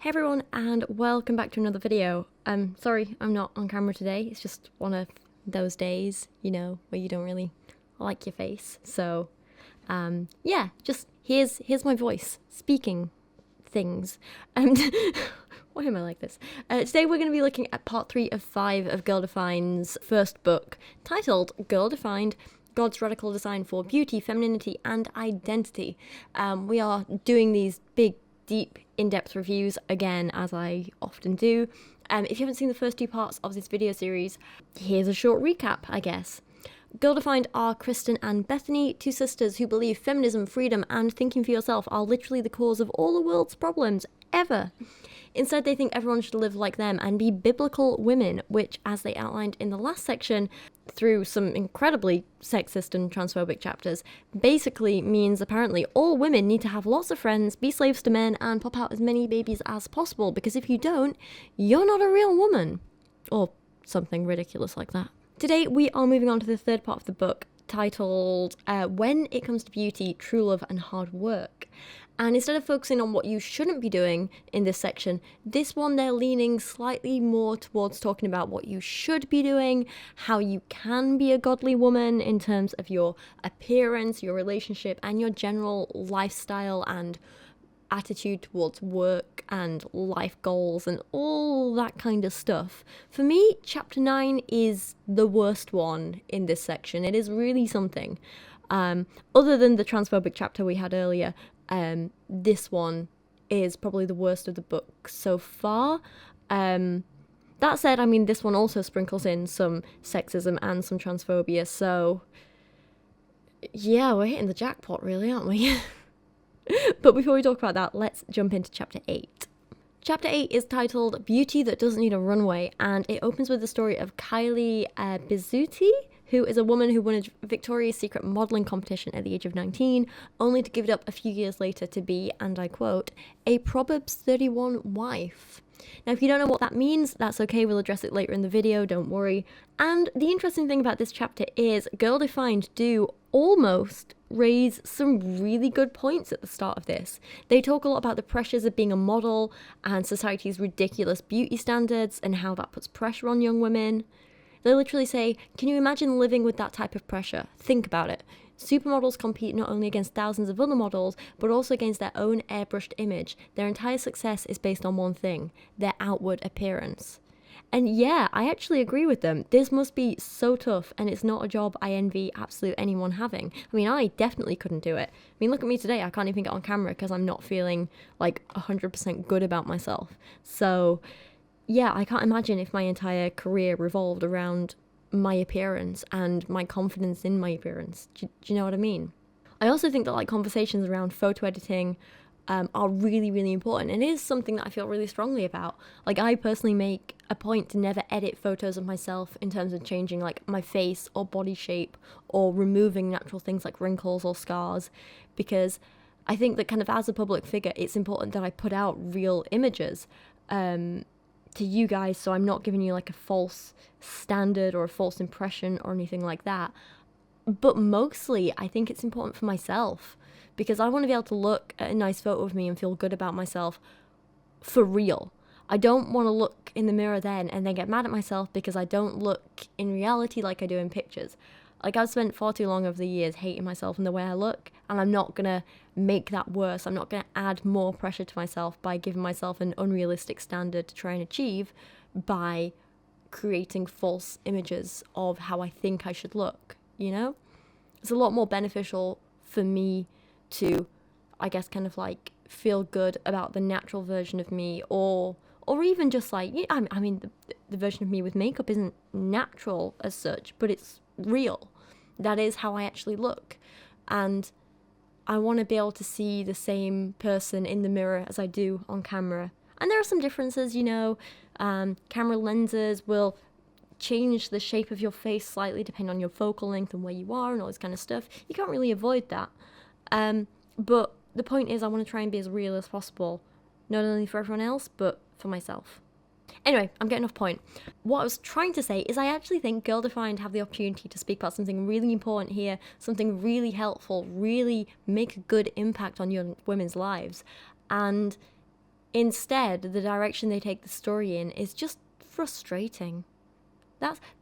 Hey everyone, and welcome back to another video. Sorry I'm not on camera today. It's just one of those days, where you don't really like your face. So, yeah, just here's my voice speaking things. And why am I like this? Today we're going to be looking at part 3 of 5 of Girl Defined's first book, titled Girl Defined: God's Radical Design for Beauty, Femininity, and Identity. We are doing these big, deep, in-depth reviews again, as I often do. If you haven't seen the first 2 parts of this video series, here's a short recap, I guess. Girl Defined are Kristen and Bethany, 2 sisters who believe feminism, freedom, and thinking for yourself are literally the cause of all the world's problems, ever. Instead, they think everyone should live like them and be biblical women, which, as they outlined in the last section, through some incredibly sexist and transphobic chapters, basically means apparently all women need to have lots of friends, be slaves to men, and pop out as many babies as possible, because if you don't, you're not a real woman. Or something ridiculous like that. Today, we are moving on to the third part of the book, titled When It Comes to Beauty, True Love and Hard Work. And instead of focusing on what you shouldn't be doing in this section, this one they're leaning slightly more towards talking about what you should be doing, how you can be a godly woman in terms of your appearance, your relationship, and your general lifestyle and attitude towards work and life goals and all that kind of stuff. For me, chapter 9 is the worst one in this section. It is really something. Other than the transphobic chapter we had earlier, this one is probably the worst of the book so far. That said, I mean, this one also sprinkles in some sexism and some transphobia, so yeah, we're hitting the jackpot really, aren't we? But before we talk about that, let's jump into chapter 8. Chapter 8 is titled Beauty That Doesn't Need a Runway, and it opens with the story of Kylie Bizzuti, who is a woman who won a Victoria's Secret modelling competition at the age of 19, only to give it up a few years later to be, and I quote, a Proverbs 31 wife. Now, if you don't know what that means, that's okay, we'll address it later in the video, don't worry. And the interesting thing about this chapter is Girl Defined do almost raise some really good points at the start of this. They talk a lot about the pressures of being a model and society's ridiculous beauty standards and how that puts pressure on young women. They literally say, can you imagine living with that type of pressure? Think about it. Supermodels compete not only against thousands of other models, but also against their own airbrushed image. Their entire success is based on one thing, their outward appearance. And yeah, I actually agree with them. This must be so tough, and it's not a job I envy absolute anyone having. I mean, I definitely couldn't do it. I mean, look at me today. I can't even get on camera because I'm not feeling like 100% good about myself. So yeah, I can't imagine if my entire career revolved around my appearance and my confidence in my appearance. Do you know what I mean? I also think that like conversations around photo editing are really, really important, and it is something that I feel really strongly about. Like, I personally make a point to never edit photos of myself in terms of changing like my face or body shape or removing natural things like wrinkles or scars, because I think that kind of as a public figure, it's important that I put out real images to you guys, so I'm not giving you like a false standard or a false impression or anything like that. But mostly I think it's important for myself, because I want to be able to look at a nice photo of me and feel good about myself for real. I don't want to look in the mirror then and get mad at myself because I don't look in reality like I do in pictures. Like, I've spent far too long over the years hating myself and the way I look, and I'm not going to make that worse. I'm not going to add more pressure to myself by giving myself an unrealistic standard to try and achieve by creating false images of how I think I should look, It's a lot more beneficial for me to, I guess, kind of like feel good about the natural version of me, or even just like, I mean, the version of me with makeup isn't natural as such, but it's real. That is how I actually look, and I want to be able to see the same person in the mirror as I do on camera. And there are some differences, camera lenses will change the shape of your face slightly depending on your focal length and where you are and all this kind of stuff. You can't really avoid that. But the point is, I want to try and be as real as possible, not only for everyone else, but for myself. Anyway, I'm getting off point. What I was trying to say is I actually think Girl Defined have the opportunity to speak about something really important here, something really helpful, really make a good impact on young women's lives. And Instead, the direction they take the story in is just frustrating.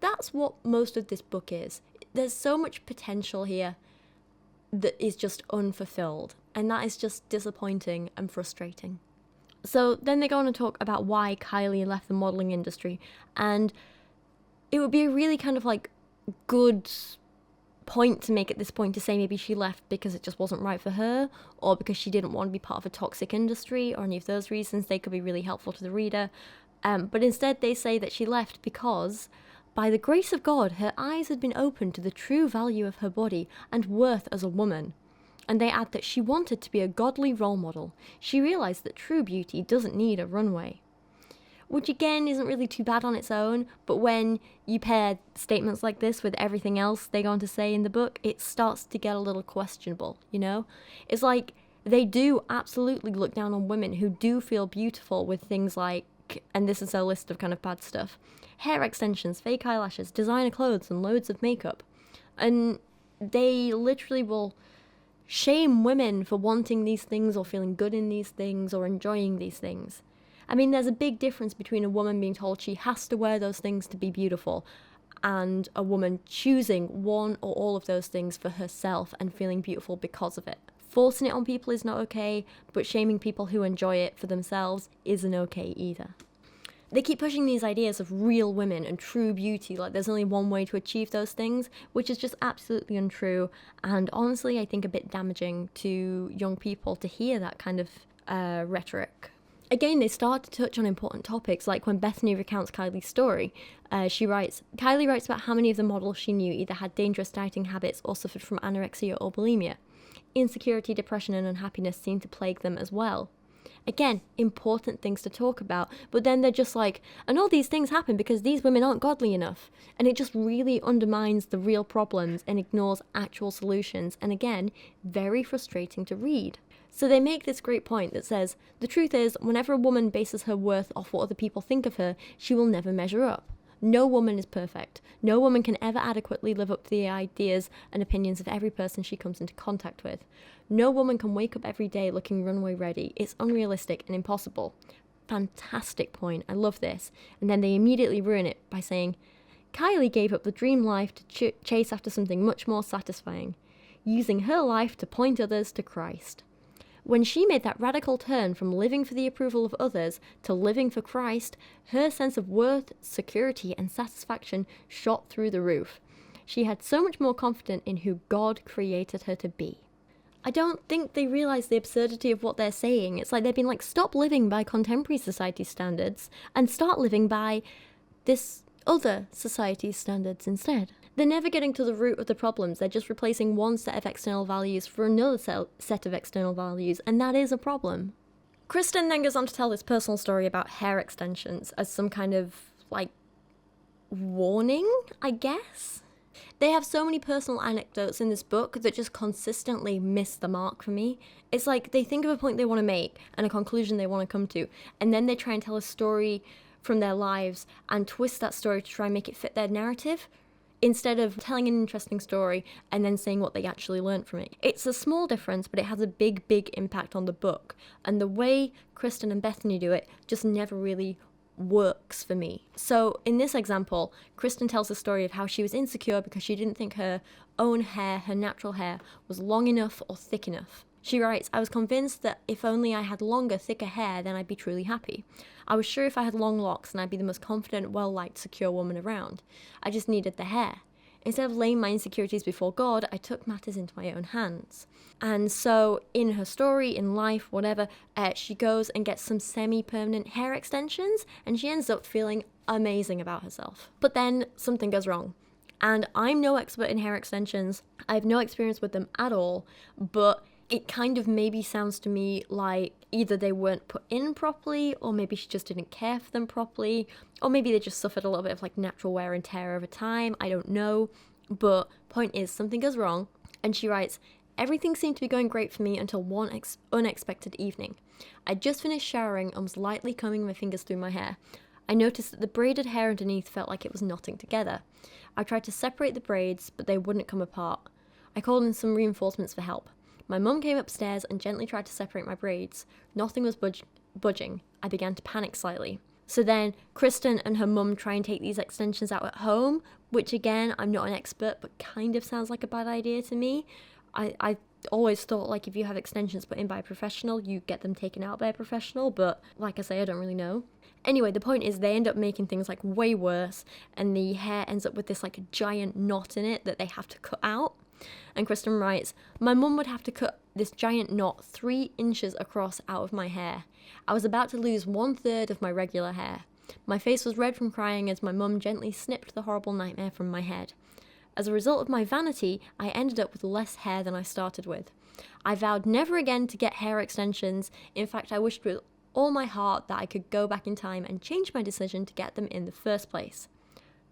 That's what most of this book is. There's so much potential here that is just unfulfilled, and that is just disappointing and frustrating. So then they go on to talk about why Kylie left the modelling industry, and it would be a really kind of like good point to make at this point to say maybe she left because it just wasn't right for her, or because she didn't want to be part of a toxic industry, or any of those reasons. They could be really helpful to the reader. But instead they say that she left because, by the grace of God, her eyes had been opened to the true value of her body and worth as a woman. And they add that she wanted to be a godly role model. She realised that true beauty doesn't need a runway. Which again isn't really too bad on its own, but when you pair statements like this with everything else they go on to say in the book, it starts to get a little questionable, you know? It's like they do absolutely look down on women who do feel beautiful with things like, and this is a list of kind of bad stuff, hair extensions, fake eyelashes, designer clothes, and loads of makeup. And they literally will shame women for wanting these things or feeling good in these things or enjoying these things. I mean, there's a big difference between a woman being told she has to wear those things to be beautiful and a woman choosing one or all of those things for herself and feeling beautiful because of it. Forcing it on people is not okay, but shaming people who enjoy it for themselves isn't okay either. They keep pushing these ideas of real women and true beauty, like there's only one way to achieve those things, which is just absolutely untrue, and honestly I think a bit damaging to young people to hear that kind of rhetoric. Again, they start to touch on important topics, like when Bethany recounts Kylie's story. Kylie writes about how many of the models she knew either had dangerous dieting habits or suffered from anorexia or bulimia. Insecurity, depression, and unhappiness seem to plague them as well. Again, important things to talk about, but then they're just like, and all these things happen because these women aren't godly enough. And it just really undermines the real problems and ignores actual solutions, and again, very frustrating to read. So they make this great point that says, the truth is, whenever a woman bases her worth off what other people think of her, she will never measure up. No woman is perfect. No woman can ever adequately live up to the ideas and opinions of every person she comes into contact with. No woman can wake up every day looking runway ready. It's unrealistic and impossible. Fantastic point. I love this. And then they immediately ruin it by saying, Kylie gave up the dream life to chase after something much more satisfying, using her life to point others to Christ. When she made that radical turn from living for the approval of others to living for Christ, her sense of worth, security, and satisfaction shot through the roof. She had so much more confidence in who God created her to be. I don't think they realise the absurdity of what they're saying. It's like they've been like, stop living by contemporary society standards and start living by this other society's standards instead. They're never getting to the root of the problems. They're just replacing one set of external values for another set of external values, and that is a problem. Kristen then goes on to tell this personal story about hair extensions as some kind of, like, warning, I guess? They have so many personal anecdotes in this book that just consistently miss the mark for me. It's like they think of a point they want to make and a conclusion they want to come to, and then they try and tell a story from their lives and twist that story to try and make it fit their narrative, instead of telling an interesting story and then saying what they actually learned from it. It's a small difference, but it has a big, big impact on the book. And the way Kristen and Bethany do it just never really works for me. So in this example, Kristen tells the story of how she was insecure because she didn't think her own hair, her natural hair, was long enough or thick enough. She writes, I was convinced that if only I had longer, thicker hair, then I'd be truly happy. I was sure if I had long locks, then I'd be the most confident, well-liked, secure woman around. I just needed the hair. Instead of laying my insecurities before God, I took matters into my own hands. And so in her story, in life, whatever, she goes and gets some semi-permanent hair extensions, and she ends up feeling amazing about herself. But then something goes wrong. And I'm no expert in hair extensions. I have no experience with them at all, but it kind of maybe sounds to me like either they weren't put in properly, or maybe she just didn't care for them properly, or maybe they just suffered a little bit of like natural wear and tear over time. I don't know. But point is, something goes wrong. And she writes, everything seemed to be going great for me until one unexpected evening. I just finished showering and was lightly combing my fingers through my hair. I noticed that the braided hair underneath felt like it was knotting together. I tried to separate the braids, but they wouldn't come apart. I called in some reinforcements for help. My mum came upstairs and gently tried to separate my braids. Nothing was budging. I began to panic slightly. So then Kristen and her mum try and take these extensions out at home, which again, I'm not an expert, but kind of sounds like a bad idea to me. I always thought like if you have extensions put in by a professional, you get them taken out by a professional, but like I say, I don't really know. Anyway, the point is they end up making things like way worse, and the hair ends up with this like giant knot in it that they have to cut out. And Kristen writes, my mum would have to cut this giant knot 3 inches across out of my hair. I was about to lose 1/3 of my regular hair. My face was red from crying as my mum gently snipped the horrible nightmare from my head. As a result of my vanity, I ended up with less hair than I started with. I vowed never again to get hair extensions. In fact, I wished with all my heart that I could go back in time and change my decision to get them in the first place.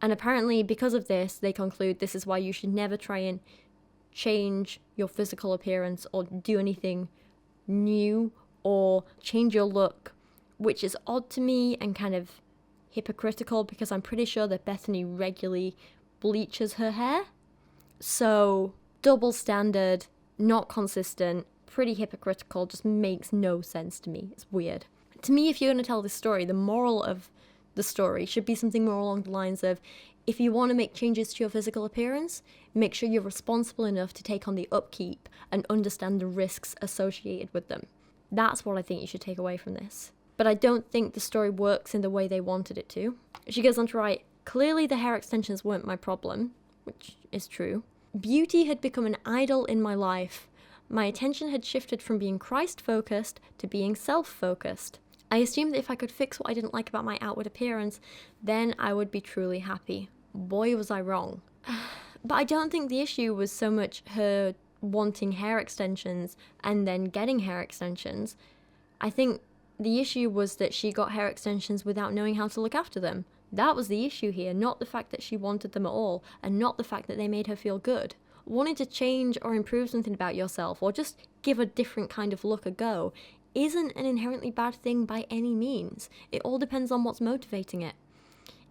And apparently, because of this, they conclude this is why you should never try and change your physical appearance or do anything new or change your look, which is odd to me and kind of hypocritical because I'm pretty sure that Bethany regularly bleaches her hair. So double standard, not consistent, pretty hypocritical, just makes no sense to me. It's weird. To me, if you're going to tell this story, the moral of the story should be something more along the lines of, if you want to make changes to your physical appearance, make sure you're responsible enough to take on the upkeep and understand the risks associated with them. That's what I think you should take away from this. But I don't think the story works in the way they wanted it to. She goes on to write, clearly the hair extensions weren't my problem, which is true. Beauty had become an idol in my life. My attention had shifted from being Christ-focused to being self-focused. I assumed that if I could fix what I didn't like about my outward appearance, then I would be truly happy. Boy, was I wrong. But I don't think the issue was so much her wanting hair extensions and then getting hair extensions. I think the issue was that she got hair extensions without knowing how to look after them. That was the issue here, not the fact that she wanted them at all, and not the fact that they made her feel good. Wanting to change or improve something about yourself, or just give a different kind of look a go, isn't an inherently bad thing by any means. It all depends on what's motivating it.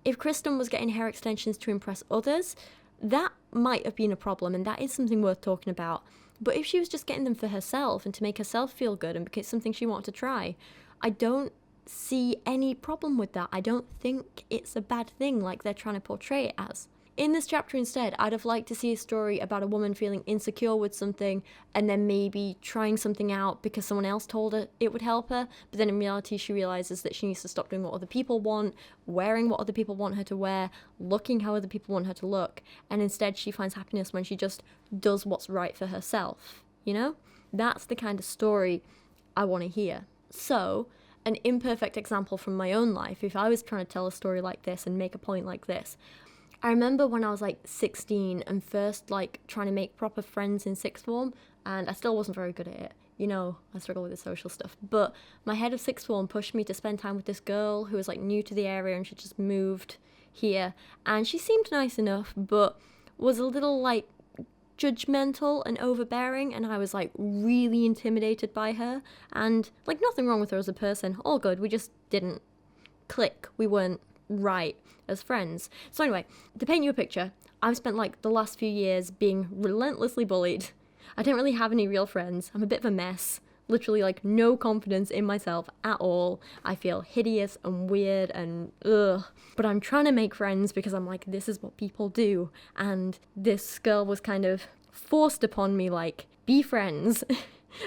If Kristen was getting hair extensions to impress others, that might have been a problem, and that is something worth talking about. But if she was just getting them for herself and to make herself feel good and because it's something she wanted to try, I don't see any problem with that. I don't think it's a bad thing like they're trying to portray it as. In this chapter instead, I'd have liked to see a story about a woman feeling insecure with something and then maybe trying something out because someone else told her it would help her, but then in reality she realizes that she needs to stop doing what other people want, wearing what other people want her to wear, looking how other people want her to look, and instead she finds happiness when she just does what's right for herself, you know? That's the kind of story I want to hear. So, an imperfect example from my own life, if I was trying to tell a story like this and make a point like this, I remember when I was like 16 and first like trying to make proper friends in sixth form, and I still wasn't very good at it. You know, I struggle with the social stuff. But my head of sixth form pushed me to spend time with this girl who was like new to the area and she just moved here. And she seemed nice enough, but was a little like judgmental and overbearing, and I was like really intimidated by her. And like nothing wrong with her as a person, all good. We just didn't click. We weren't right as friends. So anyway, to paint you a picture, I've spent like the last few years being relentlessly bullied. I don't really have any real friends. I'm a bit of a mess. Literally like no confidence in myself at all. I feel hideous and weird and ugh. But I'm trying to make friends because I'm like, this is what people do. And this girl was kind of forced upon me like, be friends.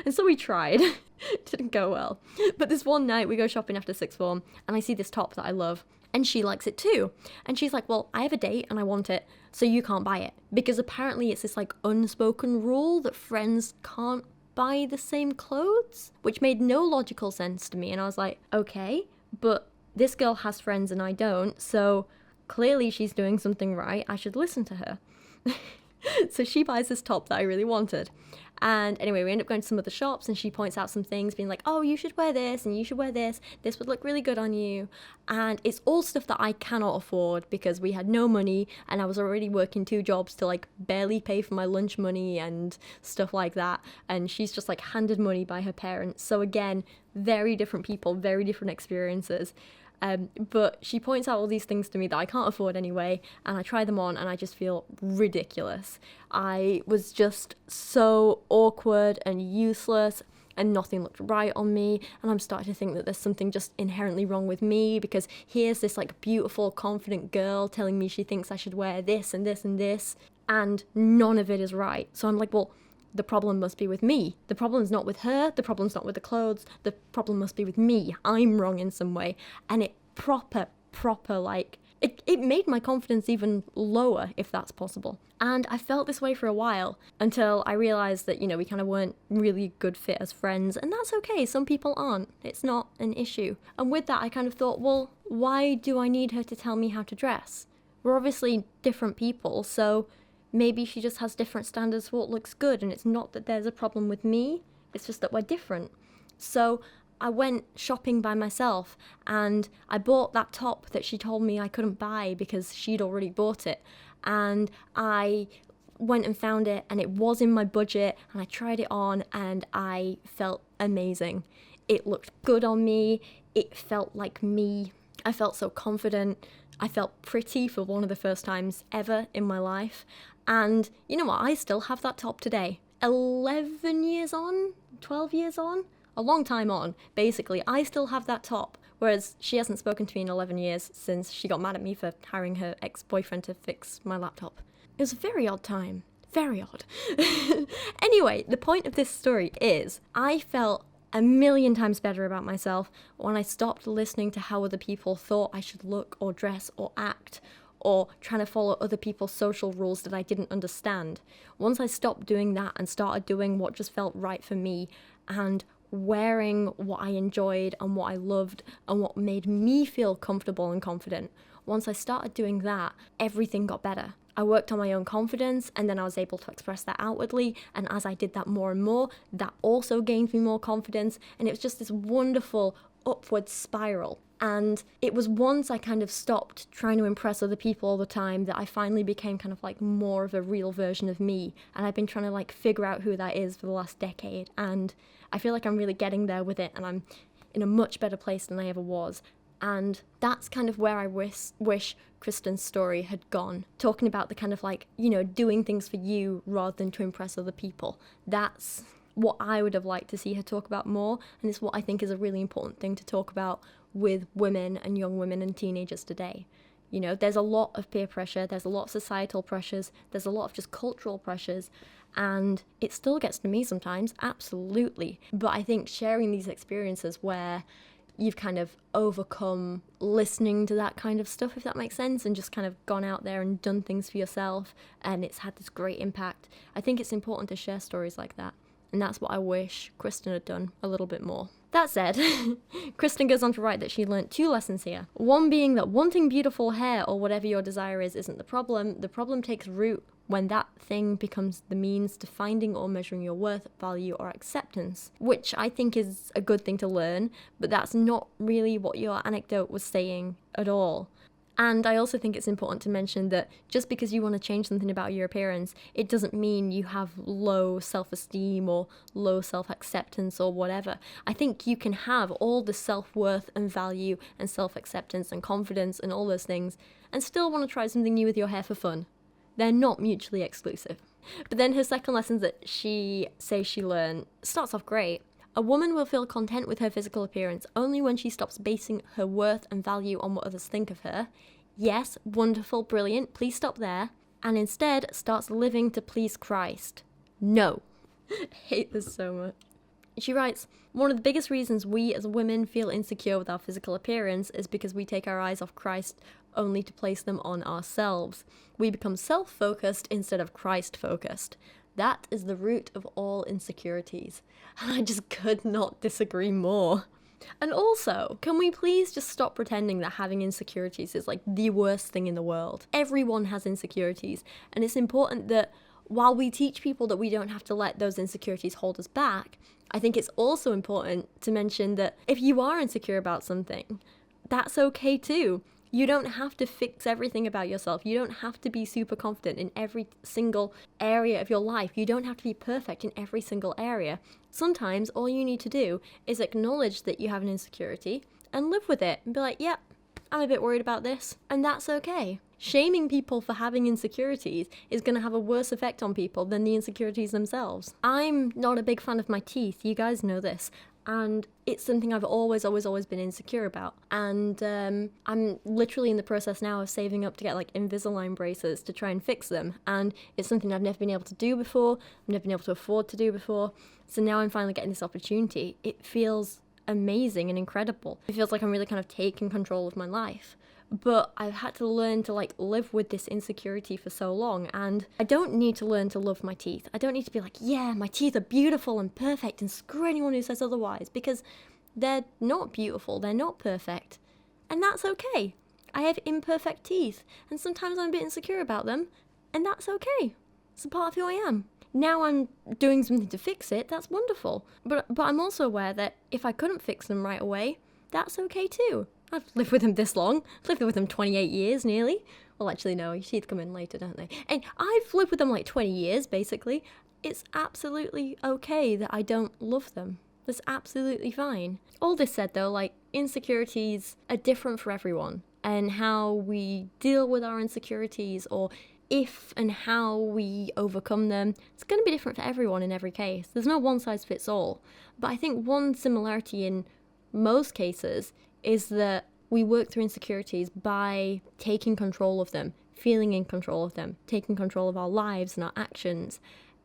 And so we tried. It didn't go well. But this one night we go shopping after sixth form and I see this top that I love. And she likes it too. And she's like, well, I have a date and I want it, so you can't buy it. Because apparently it's this like unspoken rule that friends can't buy the same clothes, which made no logical sense to me. And I was like, okay, but this girl has friends and I don't, so clearly she's doing something right. I should listen to her. So she buys this top that I really wanted. And anyway, we end up going to some other shops and she points out some things being like, oh, you should wear this and you should wear this. This would look really good on you. And it's all stuff that I cannot afford because we had no money and I was already working 2 jobs to like barely pay for my lunch money and stuff like that. And she's just like handed money by her parents. So again, very different people, very different experiences. But she points out all these things to me that I can't afford anyway, and I try them on and I just feel ridiculous. I was just so awkward and useless. and nothing looked right on me, and I'm starting to think that there's something just inherently wrong with me, because here's this like beautiful, confident girl telling me she thinks I should wear this and this and this, and none of it is right. So I'm like, well, the problem must be with me. The problem's not with her, the problem's not with the clothes, the problem must be with me. I'm wrong in some way. And it proper like, it made my confidence even lower, if that's possible. And I felt this way for a while until I realised that, we kind of weren't really good fit as friends, and that's okay, some people aren't. It's not an issue. And with that, I kind of thought, well, why do I need her to tell me how to dress? We're obviously different people, so maybe she just has different standards for what looks good, and it's not that there's a problem with me, it's just that we're different. So I went shopping by myself, and I bought that top that she told me I couldn't buy because she'd already bought it. And I went and found it, and it was in my budget, and I tried it on, and I felt amazing. It looked good on me, it felt like me, I felt so confident, I felt pretty for one of the first times ever in my life. And you know what, I still have that top today. 11 years on, 12 years on, a long time on, basically. I still have that top, whereas she hasn't spoken to me in 11 years since she got mad at me for hiring her ex-boyfriend to fix my laptop. It was a very odd time. Very odd. Anyway, the point of this story is I felt a million times better about myself when I stopped listening to how other people thought I should look or dress or act, or trying to follow other people's social rules that I didn't understand. Once I stopped doing that and started doing what just felt right for me, and wearing what I enjoyed and what I loved and what made me feel comfortable and confident, once I started doing that, everything got better. I worked on my own confidence, and then I was able to express that outwardly, and as I did that more and more, that also gained me more confidence, and it was just this wonderful upward spiral. And it was once I kind of stopped trying to impress other people all the time that I finally became kind of like more of a real version of me, and I've been trying to like figure out who that is for the last decade, and I feel like I'm really getting there with it, and I'm in a much better place than I ever was. And that's kind of where I wish Kristen's story had gone, talking about the kind of like, doing things for you rather than to impress other people. That's what I would have liked to see her talk about more, and it's what I think is a really important thing to talk about with women and young women and teenagers today. There's a lot of peer pressure, there's a lot of societal pressures, there's a lot of just cultural pressures, and it still gets to me sometimes, absolutely. But I think sharing these experiences where you've kind of overcome listening to that kind of stuff, if that makes sense, and just kind of gone out there and done things for yourself, and it's had this great impact. I think it's important to share stories like that, and that's what I wish Kristen had done a little bit more. That said, Kristen goes on to write that she learnt 2 lessons here. One being that wanting beautiful hair or whatever your desire is isn't the problem. The problem takes root when that thing becomes the means to finding or measuring your worth, value, or acceptance, which I think is a good thing to learn, but that's not really what your anecdote was saying at all. And I also think it's important to mention that just because you want to change something about your appearance, it doesn't mean you have low self-esteem or low self-acceptance or whatever. I think you can have all the self-worth and value and self-acceptance and confidence and all those things and still want to try something new with your hair for fun. They're not mutually exclusive. But then her second lesson that she says she learned starts off great. A woman will feel content with her physical appearance only when she stops basing her worth and value on what others think of her. Yes, wonderful, brilliant, please stop there. And instead starts living to please Christ. No. I hate this so much. She writes, one of the biggest reasons we as women feel insecure with our physical appearance is because we take our eyes off Christ only to place them on ourselves. We become self-focused instead of Christ-focused. That is the root of all insecurities. And I just could not disagree more. And also, can we please just stop pretending that having insecurities is like the worst thing in the world? Everyone has insecurities, and it's important that while we teach people that we don't have to let those insecurities hold us back, I think it's also important to mention that if you are insecure about something, that's okay too. You don't have to fix everything about yourself. You don't have to be super confident in every single area of your life. You don't have to be perfect in every single area. Sometimes all you need to do is acknowledge that you have an insecurity and live with it and be like, yeah, I'm a bit worried about this, and that's okay. Shaming people for having insecurities is going to have a worse effect on people than the insecurities themselves. I'm not a big fan of my teeth, you guys know this, and it's something I've always been insecure about. And I'm literally in the process now of saving up to get like Invisalign braces to try and fix them, and it's something I've never been able to do before, I've never been able to afford to do before, so now I'm finally getting this opportunity. It feels amazing and incredible. It feels like I'm really kind of taking control of my life. But I've had to learn to like live with this insecurity for so long, and I don't need to learn to love my teeth. I don't need to be like, yeah, my teeth are beautiful and perfect and screw anyone who says otherwise, because they're not beautiful, they're not perfect. And that's okay. I have imperfect teeth, and sometimes I'm a bit insecure about them, and that's okay. It's a part of who I am. Now I'm doing something to fix it, that's wonderful. But I'm also aware that if I couldn't fix them right away, that's okay too. I've lived with them this long. I've lived with them 28 years nearly. Well, actually, no, your teeth come in later, don't they? And I've lived with them like 20 years, basically. It's absolutely okay that I don't love them. That's absolutely fine. All this said, though, like, insecurities are different for everyone. And how we deal with our insecurities, or if and how we overcome them, it's going to be different for everyone in every case. There's no one size fits all. But I think one similarity in most cases is that we work through insecurities by taking control of them, feeling in control of them, taking control of our lives and our actions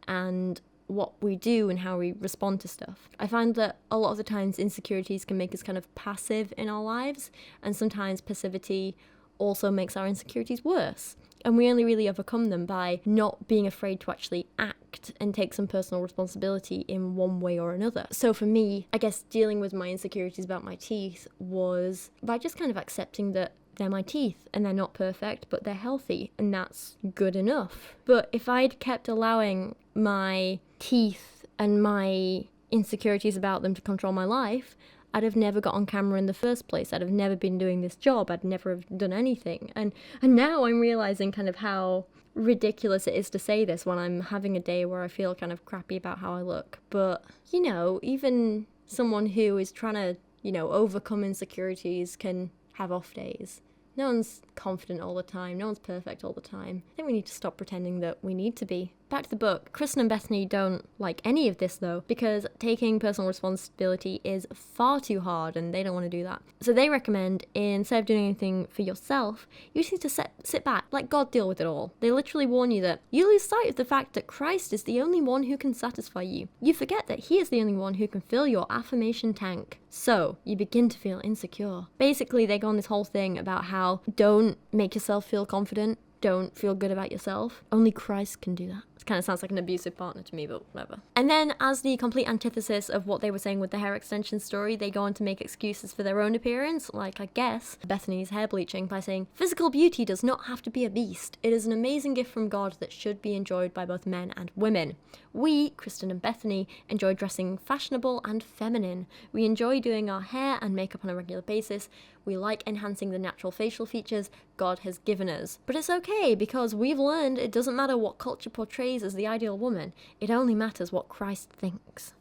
and what we do and how we respond to stuff. I find that a lot of the times insecurities can make us kind of passive in our lives, and sometimes passivity also makes our insecurities worse. And we only really overcome them by not being afraid to actually act and take some personal responsibility in one way or another. So for me, I guess dealing with my insecurities about my teeth was by just kind of accepting that they're my teeth and they're not perfect, but they're healthy, and that's good enough. But if I'd kept allowing my teeth and my insecurities about them to control my life, I'd have never got on camera in the first place. I'd have never been doing this job. I'd never have done anything. And now I'm realizing kind of how ridiculous it is to say this when I'm having a day where I feel kind of crappy about how I look. But, you know, even someone who is trying to, you know, overcome insecurities can have off days. No one's confident all the time. No one's perfect all the time. I think we need to stop pretending that we need to be. Back to the book. Kristen and Bethany don't like any of this though, because taking personal responsibility is far too hard and they don't want to do that. So they recommend, instead of doing anything for yourself, you just need to sit back, let God deal with it all. They literally warn you that you lose sight of the fact that Christ is the only one who can satisfy you. You forget that he is the only one who can fill your affirmation tank. So you begin to feel insecure. Basically, they go on this whole thing about how don't make yourself feel confident. Don't feel good about yourself. Only Christ can do that. It kind of sounds like an abusive partner to me, but whatever. And then, as the complete antithesis of what they were saying with the hair extension story, they go on to make excuses for their own appearance, like, I guess, Bethany's hair bleaching, by saying, physical beauty does not have to be a beast. It is an amazing gift from God that should be enjoyed by both men and women. We, Kristen and Bethany, enjoy dressing fashionable and feminine. We enjoy doing our hair and makeup on a regular basis. We like enhancing the natural facial features God has given us. But it's okay, because we've learned it doesn't matter what culture portrays as the ideal woman. It only matters what Christ thinks.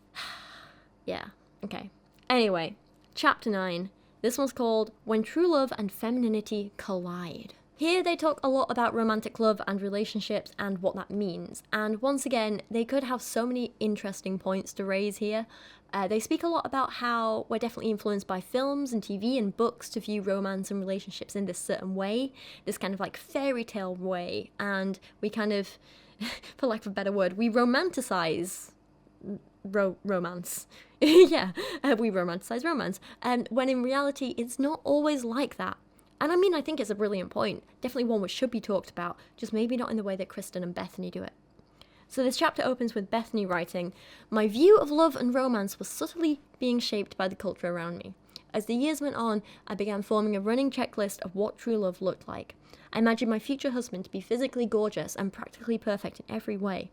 Yeah, okay. Anyway, chapter 9. This one's called When True Love and Femininity Collide. Here they talk a lot about romantic love and relationships and what that means. And once again, they could have so many interesting points to raise here. They speak a lot about how we're definitely influenced by films and TV and books to view romance and relationships in this certain way, this kind of like fairy tale way, and we kind of, for lack of a better word, we romanticize romance. Yeah, we romanticize romance, when in reality it's not always like that. And I mean, I think it's a brilliant point, definitely one which should be talked about, just maybe not in the way that Kristen and Bethany do it. So this chapter opens with Bethany writing, "My view of love and romance was subtly being shaped by the culture around me. As the years went on, I began forming a running checklist of what true love looked like. I imagined my future husband to be physically gorgeous and practically perfect in every way.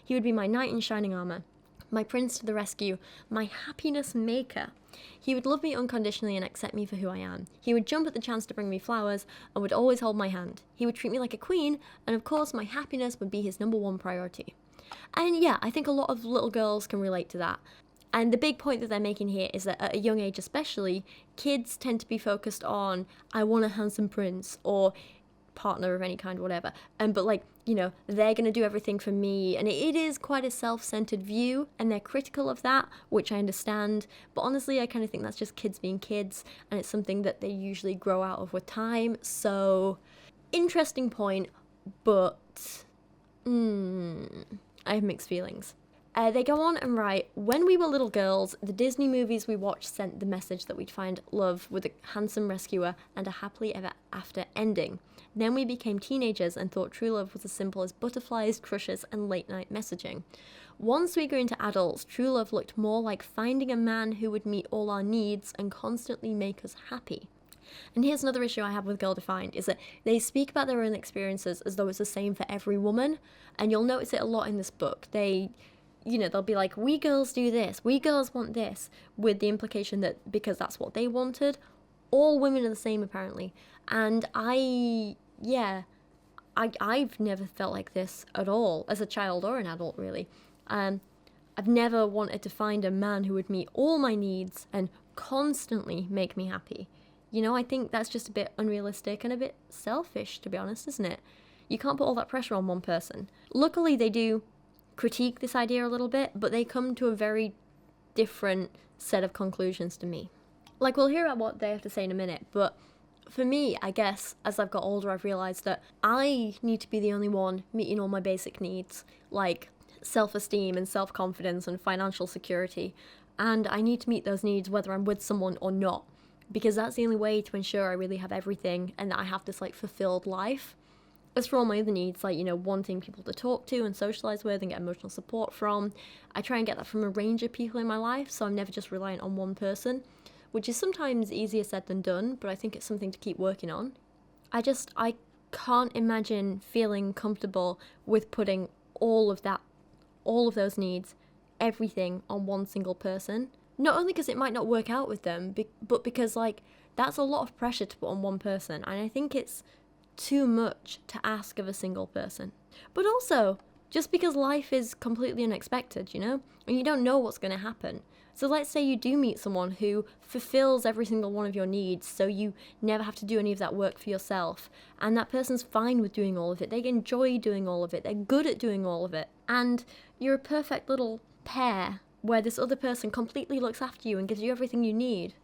He would be my knight in shining armor, my prince to the rescue, my happiness maker. He would love me unconditionally and accept me for who I am. He would jump at the chance to bring me flowers and would always hold my hand. He would treat me like a queen, and of course my happiness would be his number one priority." And yeah, I think a lot of little girls can relate to that. And the big point that they're making here is that at a young age especially, kids tend to be focused on, I want a handsome prince, or partner of any kind, whatever. But like, you know, they're going to do everything for me. And it is quite a self-centered view, and they're critical of that, which I understand. But honestly, I kind of think that's just kids being kids, and it's something that they usually grow out of with time. So, interesting point, but I have mixed feelings. They go on and write, when we were little girls, the Disney movies we watched sent the message that we'd find love with a handsome rescuer and a happily ever after ending. Then we became teenagers and thought true love was as simple as butterflies, crushes, and late night messaging. Once we grew into adults, true love looked more like finding a man who would meet all our needs and constantly make us happy. And here's another issue I have with Girl Defined, is that they speak about their own experiences as though it's the same for every woman, and you'll notice it a lot in this book. They'll be like, we girls do this, we girls want this, with the implication that because that's what they wanted, all women are the same apparently. And I've never felt like this at all, as a child or an adult really. I've never wanted to find a man who would meet all my needs and constantly make me happy. You know, I think that's just a bit unrealistic and a bit selfish, to be honest, isn't it? You can't put all that pressure on one person. Luckily, they do critique this idea a little bit, but they come to a very different set of conclusions to me. Like, we'll hear about what they have to say in a minute, but for me, I guess, as I've got older, I've realised that I need to be the only one meeting all my basic needs, like self-esteem and self-confidence and financial security, and I need to meet those needs whether I'm with someone or not, because that's the only way to ensure I really have everything and that I have this, like, fulfilled life. As for all my other needs, like, you know, wanting people to talk to and socialise with and get emotional support from, I try and get that from a range of people in my life, so I'm never just reliant on one person, which is sometimes easier said than done, but I think it's something to keep working on. I can't imagine feeling comfortable with putting all of those needs, everything, on one single person. Not only because it might not work out with them, but because, like, that's a lot of pressure to put on one person, and I think it's too much to ask of a single person. But also, just because life is completely unexpected, you know, and you don't know what's going to happen. So let's say you do meet someone who fulfills every single one of your needs, so you never have to do any of that work for yourself, and that person's fine with doing all of it, they enjoy doing all of it, they're good at doing all of it, and you're a perfect little pair where this other person completely looks after you and gives you everything you need.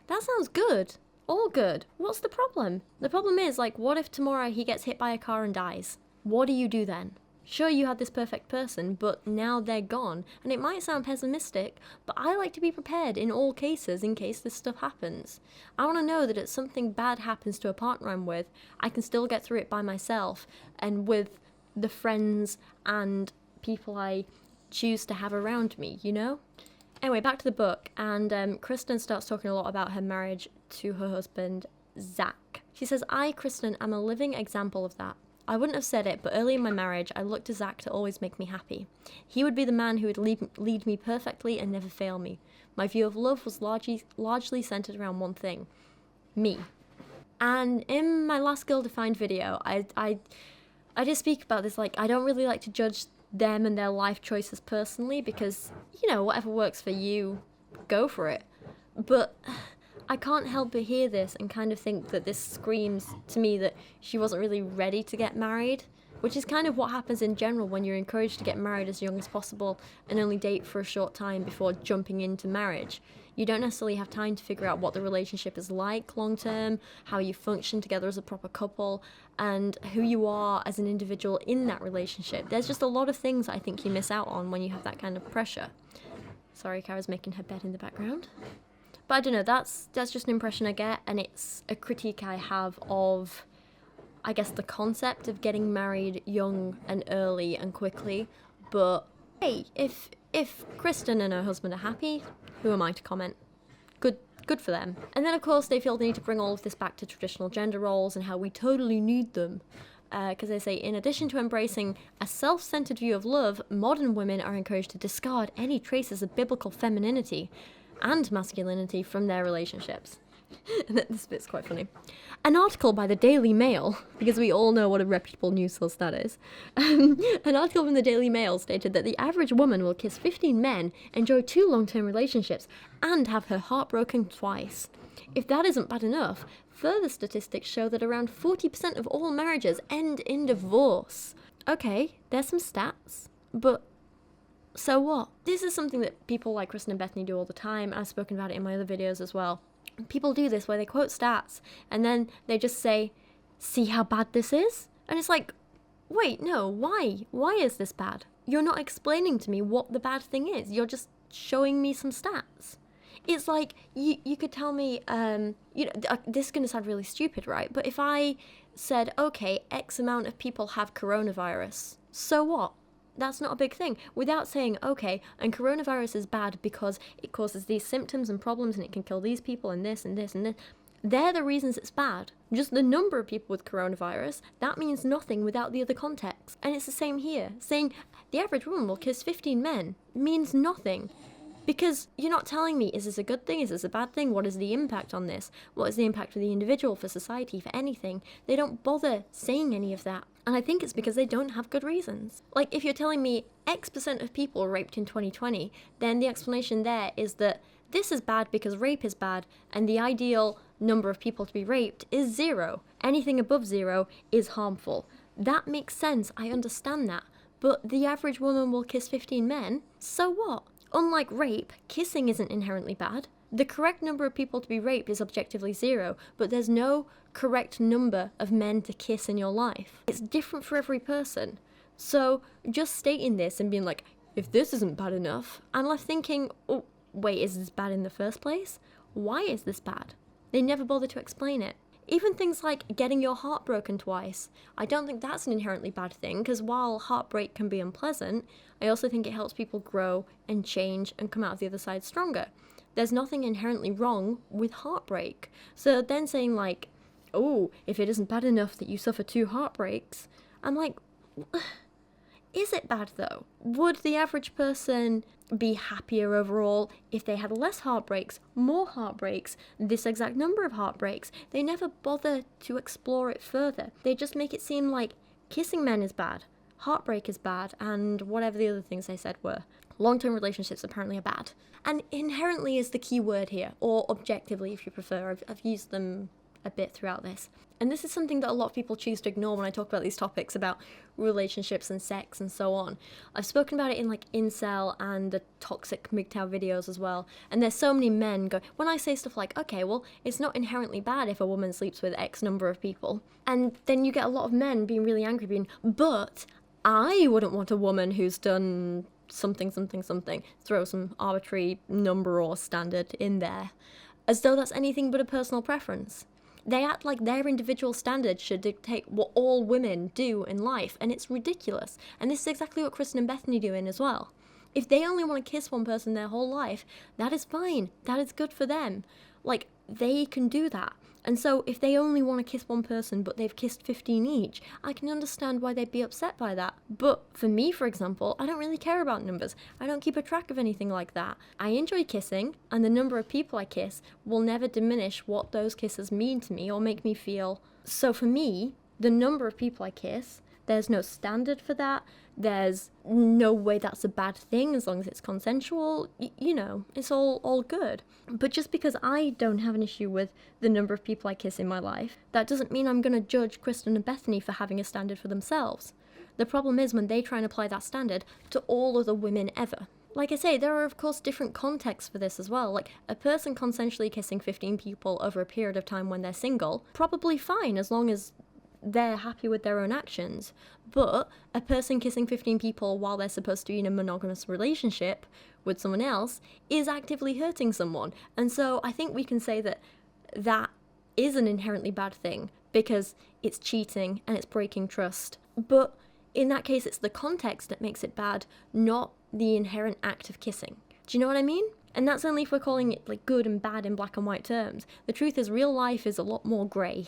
That sounds good. All good. What's the problem? The problem is, like, what if tomorrow he gets hit by a car and dies? What do you do then? Sure, you had this perfect person, but now they're gone. And it might sound pessimistic, but I like to be prepared in all cases in case this stuff happens. I want to know that if something bad happens to a partner I'm with, I can still get through it by myself and with the friends and people I choose to have around me, you know? Anyway, back to the book, and Kristen starts talking a lot about her marriage to her husband, Zach. She says, I, Kristen, am a living example of that. I wouldn't have said it, but early in my marriage, I looked to Zach to always make me happy. He would be the man who would lead me perfectly and never fail me. My view of love was largely centered around one thing, me. And in my last Girl Defined video, I did speak about this, like, I don't really like to judge them and their life choices personally, because, you know, whatever works for you, go for it. But I can't help but hear this and kind of think that this screams to me that she wasn't really ready to get married, which is kind of what happens in general when you're encouraged to get married as young as possible and only date for a short time before jumping into marriage. You don't necessarily have time to figure out what the relationship is like long term, how you function together as a proper couple, and who you are as an individual in that relationship. There's just a lot of things I think you miss out on when you have that kind of pressure. Sorry, Kara's making her bed in the background. But I don't know, that's just an impression I get, and it's a critique I have of, I guess, the concept of getting married young and early and quickly. But hey, if Kristen and her husband are happy, who am I to comment? Good for them. And then, of course, they feel the need to bring all of this back to traditional gender roles and how we totally need them. Because they say, in addition to embracing a self-centered view of love, modern women are encouraged to discard any traces of biblical femininity and masculinity from their relationships. And this bit's quite funny. An article by the Daily Mail, because we all know what a reputable news source that is, an article from the Daily Mail stated that the average woman will kiss 15 men, enjoy 2 long-term relationships, and have her heart broken twice. If that isn't bad enough, Further statistics show that around 40% of all marriages end in divorce. Okay, there's some stats, but so what? This is something that people like Kristen and Bethany do all the time. I've spoken about it in my other videos as well. People do this where they quote stats and then they just say, see how bad this is? And it's like, wait, no, why? Why is this bad? You're not explaining to me what the bad thing is. You're just showing me some stats. It's like, you could tell me, this is going to sound really stupid, right? But if I said, okay, X amount of people have coronavirus, so what? That's not a big thing. Without saying, okay, and coronavirus is bad because it causes these symptoms and problems and it can kill these people and this and this and this. They're the reasons it's bad. Just the number of people with coronavirus, that means nothing without the other context. And it's the same here. Saying the average woman will kiss 15 men means nothing. Because you're not telling me, is this a good thing? Is this a bad thing? What is the impact on this? What is the impact for the individual, for society, for anything? They don't bother saying any of that. And I think it's because they don't have good reasons. Like, if you're telling me X% of people were raped in 2020, then the explanation there is that this is bad because rape is bad, and the ideal number of people to be raped is 0. Anything above 0 is harmful. That makes sense, I understand that. But the average woman will kiss 15 men, so what? Unlike rape, kissing isn't inherently bad. The correct number of people to be raped is objectively 0, but there's no correct number of men to kiss in your life. It's different for every person. So just stating this and being like, if this isn't bad enough, I'm left thinking, oh, wait, is this bad in the first place? Why is this bad? They never bother to explain it. Even things like getting your heart broken twice. I don't think that's an inherently bad thing, because while heartbreak can be unpleasant, I also think it helps people grow and change and come out of the other side stronger. There's nothing inherently wrong with heartbreak. So then saying like, oh, if it isn't bad enough that you suffer 2 heartbreaks, I'm like, is it bad though? Would the average person be happier overall if they had less heartbreaks, more heartbreaks, this exact number of heartbreaks? They never bother to explore it further. They just make it seem like kissing men is bad, heartbreak is bad, and whatever the other things they said were. Long-term relationships apparently are bad. And inherently is the key word here, or objectively if you prefer. I've used them a bit throughout this. And this is something that a lot of people choose to ignore when I talk about these topics about relationships and sex and so on. I've spoken about it in like incel and the toxic MGTOW videos as well. And there's so many men go, when I say stuff like, okay, well, it's not inherently bad if a woman sleeps with X number of people. And then you get a lot of men being really angry, being, but I wouldn't want a woman who's done something, throw some arbitrary number or standard in there, as though that's anything but a personal preference. They act like their individual standards should dictate what all women do in life, and it's ridiculous. And this is exactly what Kristen and Bethany do as well. If they only want to kiss one person their whole life, that is fine. That is good for them. Like, they can do that. And so if they only want to kiss one person but they've kissed 15 each, I can understand why they'd be upset by that. But for me, for example, I don't really care about numbers. I don't keep a track of anything like that. I enjoy kissing, and the number of people I kiss will never diminish what those kisses mean to me or make me feel. So for me, the number of people I kiss, there's no standard for that. There's no way that's a bad thing as long as it's consensual. It's all good. But just because I don't have an issue with the number of people I kiss in my life, that doesn't mean I'm going to judge Kristen and Bethany for having a standard for themselves. The problem is when they try and apply that standard to all other women ever. Like I say, there are of course different contexts for this as well. Like, a person consensually kissing 15 people over a period of time when they're single, probably fine as long as they're happy with their own actions. But a person kissing 15 people while they're supposed to be in a monogamous relationship with someone else is actively hurting someone. And so I think we can say that that is an inherently bad thing because it's cheating and it's breaking trust. But in that case, it's the context that makes it bad, not the inherent act of kissing. Do you know what I mean? And that's only if we're calling it like good and bad in black and white terms. The truth is, real life is a lot more grey.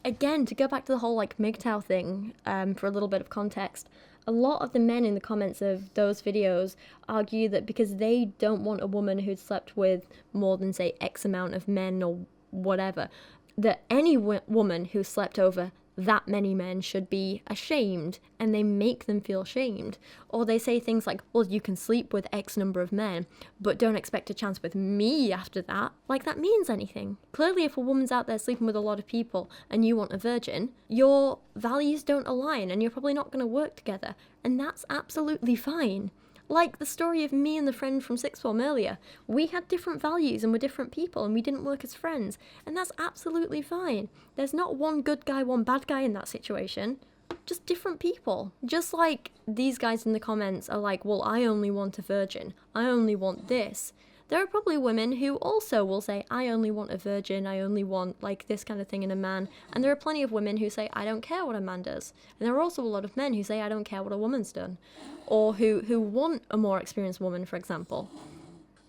Again, to go back to the whole like MGTOW thing, for a little bit of context, a lot of the men in the comments of those videos argue that because they don't want a woman who'd slept with more than, say, X amount of men or whatever, that any woman who slept over that many men should be ashamed, and they make them feel shamed. Or they say things like, well, you can sleep with X number of men, but don't expect a chance with me after that. Like that means anything. Clearly, if a woman's out there sleeping with a lot of people and you want a virgin, your values don't align and you're probably not going to work together. And that's absolutely fine. Like the story of me and the friend from sixth form earlier. We had different values and we're different people and we didn't work as friends. And that's absolutely fine. There's not one good guy, one bad guy in that situation. Just different people. Just like these guys in the comments are like, well, I only want a virgin. I only want this. There are probably women who also will say, I only want a virgin, I only want like this kind of thing in a man. And there are plenty of women who say, I don't care what a man does. And there are also a lot of men who say, I don't care what a woman's done. Or who want a more experienced woman, for example.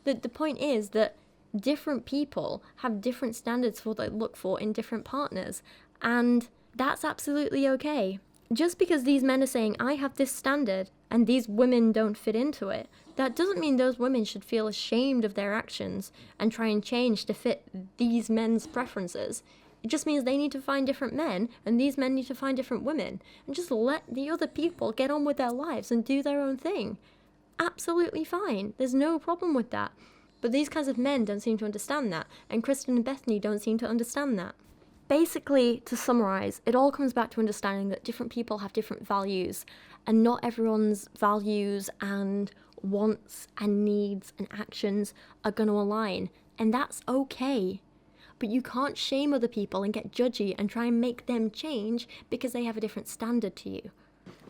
The point is that different people have different standards for what they look for in different partners. And that's absolutely okay. Just because these men are saying, I have this standard, and these women don't fit into it, that doesn't mean those women should feel ashamed of their actions and try and change to fit these men's preferences. It just means they need to find different men, and these men need to find different women, and just let the other people get on with their lives and do their own thing. Absolutely fine. There's no problem with that. But these kinds of men don't seem to understand that, and Kristen and Bethany don't seem to understand that. Basically, to summarize, it all comes back to understanding that different people have different values, and not everyone's values and wants and needs and actions are going to align, and that's okay. But you can't shame other people and get judgy and try and make them change because they have a different standard to you.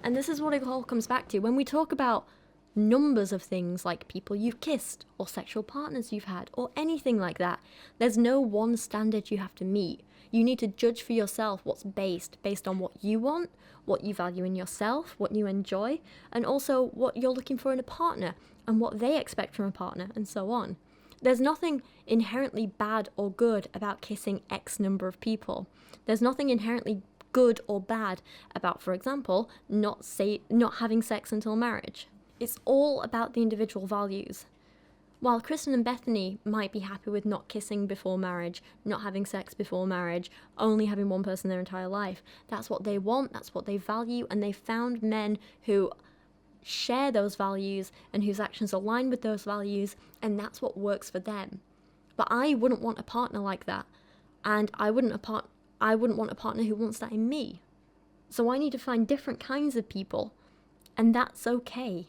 And this is what it all comes back to. When we talk about numbers of things like people you've kissed or sexual partners you've had or anything like that, there's no one standard you have to meet. You need to judge for yourself what's based on what you want, what you value in yourself, what you enjoy, and also what you're looking for in a partner and what they expect from a partner, and so on. There's nothing inherently bad or good about kissing X number of people. There's nothing inherently good or bad about, for example, not having sex until marriage. It's all about the individual values. While Kristen and Bethany might be happy with not kissing before marriage, not having sex before marriage, only having one person their entire life, that's what they want, that's what they value, and they found men who share those values and whose actions align with those values, and that's what works for them. But I wouldn't want a partner like that, and I wouldn't want a partner who wants that in me. So I need to find different kinds of people, and that's okay.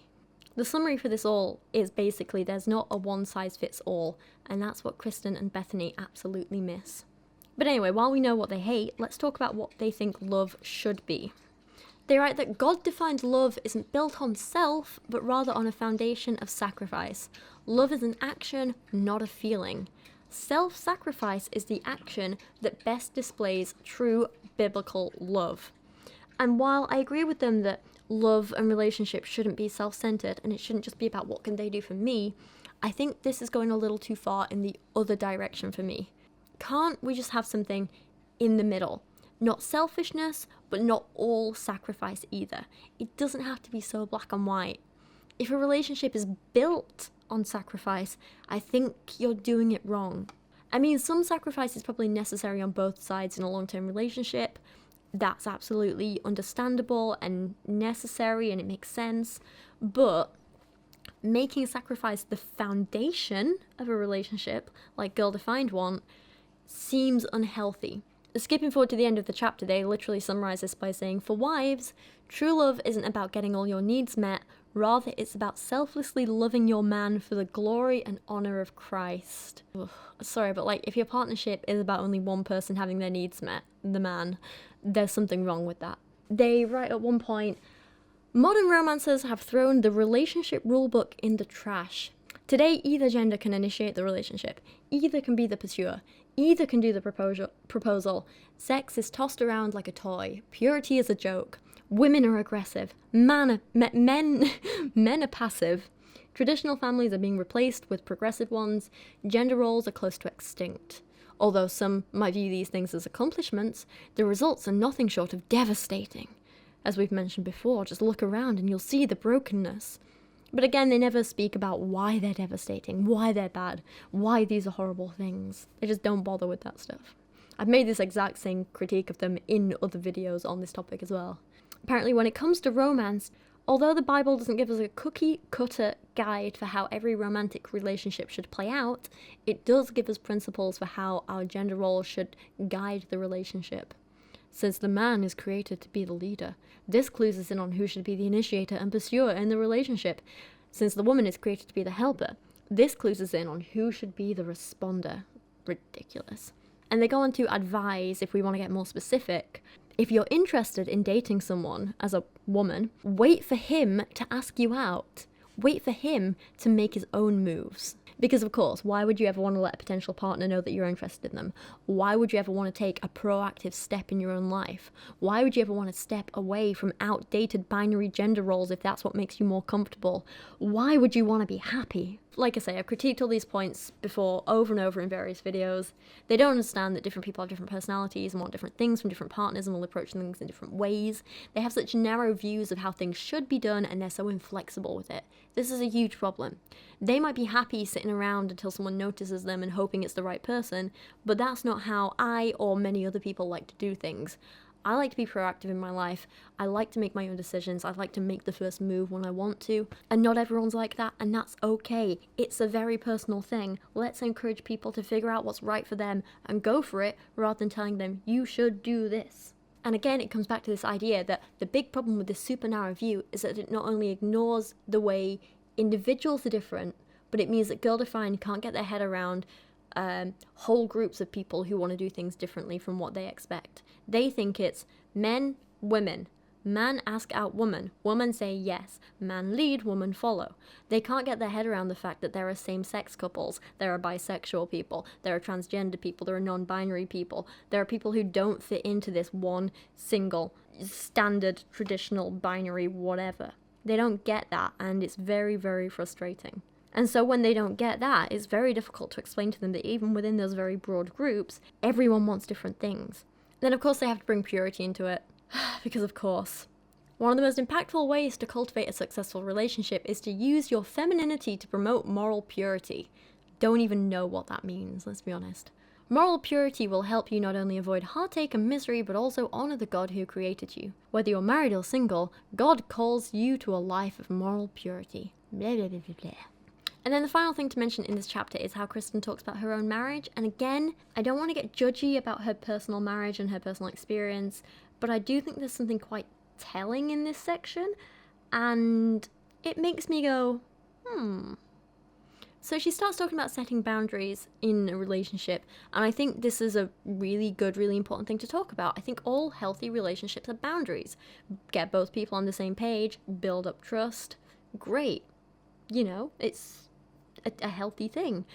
The summary for this all is basically there's not a one-size-fits-all, and that's what Kristen and Bethany absolutely miss. But anyway, while we know what they hate, let's talk about what they think love should be. They write that God-defined love isn't built on self, but rather on a foundation of sacrifice. Love is an action, not a feeling. Self-sacrifice is the action that best displays true biblical love. And while I agree with them that love and relationships shouldn't be self-centered and it shouldn't just be about what can they do for me, I think this is going a little too far in the other direction for me. Can't we just have something in the middle? Not selfishness, but not all sacrifice either. It doesn't have to be so black and white. If a relationship is built on sacrifice, I think you're doing it wrong. I mean, some sacrifice is probably necessary on both sides in a long-term relationship. That's absolutely understandable and necessary, and it makes sense. But making sacrifice the foundation of a relationship, like Girl Defined want, seems unhealthy. Skipping forward to the end of the chapter, they literally summarize this by saying, for wives, true love isn't about getting all your needs met, rather it's about selflessly loving your man for the glory and honor of Christ. Ugh, sorry, but like if your partnership is about only one person having their needs met, the man, there's something wrong with that. They write at one point, modern romancers have thrown the relationship rulebook in the trash. Today, either gender can initiate the relationship, either can be the pursuer, either can do the proposal. Sex is tossed around like a toy. Purity is a joke. Women are aggressive. Men are passive. Traditional families are being replaced with progressive ones. Gender roles are close to extinct. Although some might view these things as accomplishments, the results are nothing short of devastating. As we've mentioned before, just look around and you'll see the brokenness. But again, they never speak about why they're devastating, why they're bad, why these are horrible things. They just don't bother with that stuff. I've made this exact same critique of them in other videos on this topic as well. Apparently, when it comes to romance, although the Bible doesn't give us a cookie-cutter guide for how every romantic relationship should play out, it does give us principles for how our gender roles should guide the relationship. Since the man is created to be the leader, this clues us in on who should be the initiator and pursuer in the relationship. Since the woman is created to be the helper, this clues us in on who should be the responder. Ridiculous. And they go on to advise, if we want to get more specific, if you're interested in dating someone as a woman, wait for him to ask you out. Wait for him to make his own moves. Because of course, why would you ever want to let a potential partner know that you're interested in them? Why would you ever want to take a proactive step in your own life? Why would you ever want to step away from outdated binary gender roles if that's what makes you more comfortable? Why would you want to be happy? Like I say, I've critiqued all these points before over and over in various videos. They don't understand that different people have different personalities and want different things from different partners and will approach things in different ways. They have such narrow views of how things should be done and they're so inflexible with it. This is a huge problem. They might be happy sitting around until someone notices them and hoping it's the right person, but that's not how I or many other people like to do things. I like to be proactive in my life. I like to make my own decisions. I like to make the first move when I want to. And not everyone's like that, and that's okay. It's a very personal thing. Let's encourage people to figure out what's right for them and go for it rather than telling them, you should do this. And again, it comes back to this idea that the big problem with this super narrow view is that it not only ignores the way individuals are different, but it means that Girl Defined can't get their head around whole groups of people who want to do things differently from what they expect. They think it's men, women. Man ask out woman. Woman say yes. Man lead, woman follow. They can't get their head around the fact that there are same-sex couples, there are bisexual people, there are transgender people, there are non-binary people, there are people who don't fit into this one single standard traditional binary whatever. They don't get that, and it's very, very frustrating. And so when they don't get that, it's very difficult to explain to them that even within those very broad groups, everyone wants different things. Then of course they have to bring purity into it, because of course. One of the most impactful ways to cultivate a successful relationship is to use your femininity to promote moral purity. Don't even know what that means, let's be honest. Moral purity will help you not only avoid heartache and misery, but also honor the God who created you. Whether you're married or single, God calls you to a life of moral purity. Blah, blah, blah, blah, blah. And then the final thing to mention in this chapter is how Kristen talks about her own marriage. And again, I don't want to get judgy about her personal marriage and her personal experience, but I do think there's something quite telling in this section, and it makes me go, So she starts talking about setting boundaries in a relationship, and I think this is a really good, really important thing to talk about. I think all healthy relationships are boundaries. Get both people on the same page, build up trust, great. You know, it's a healthy thing.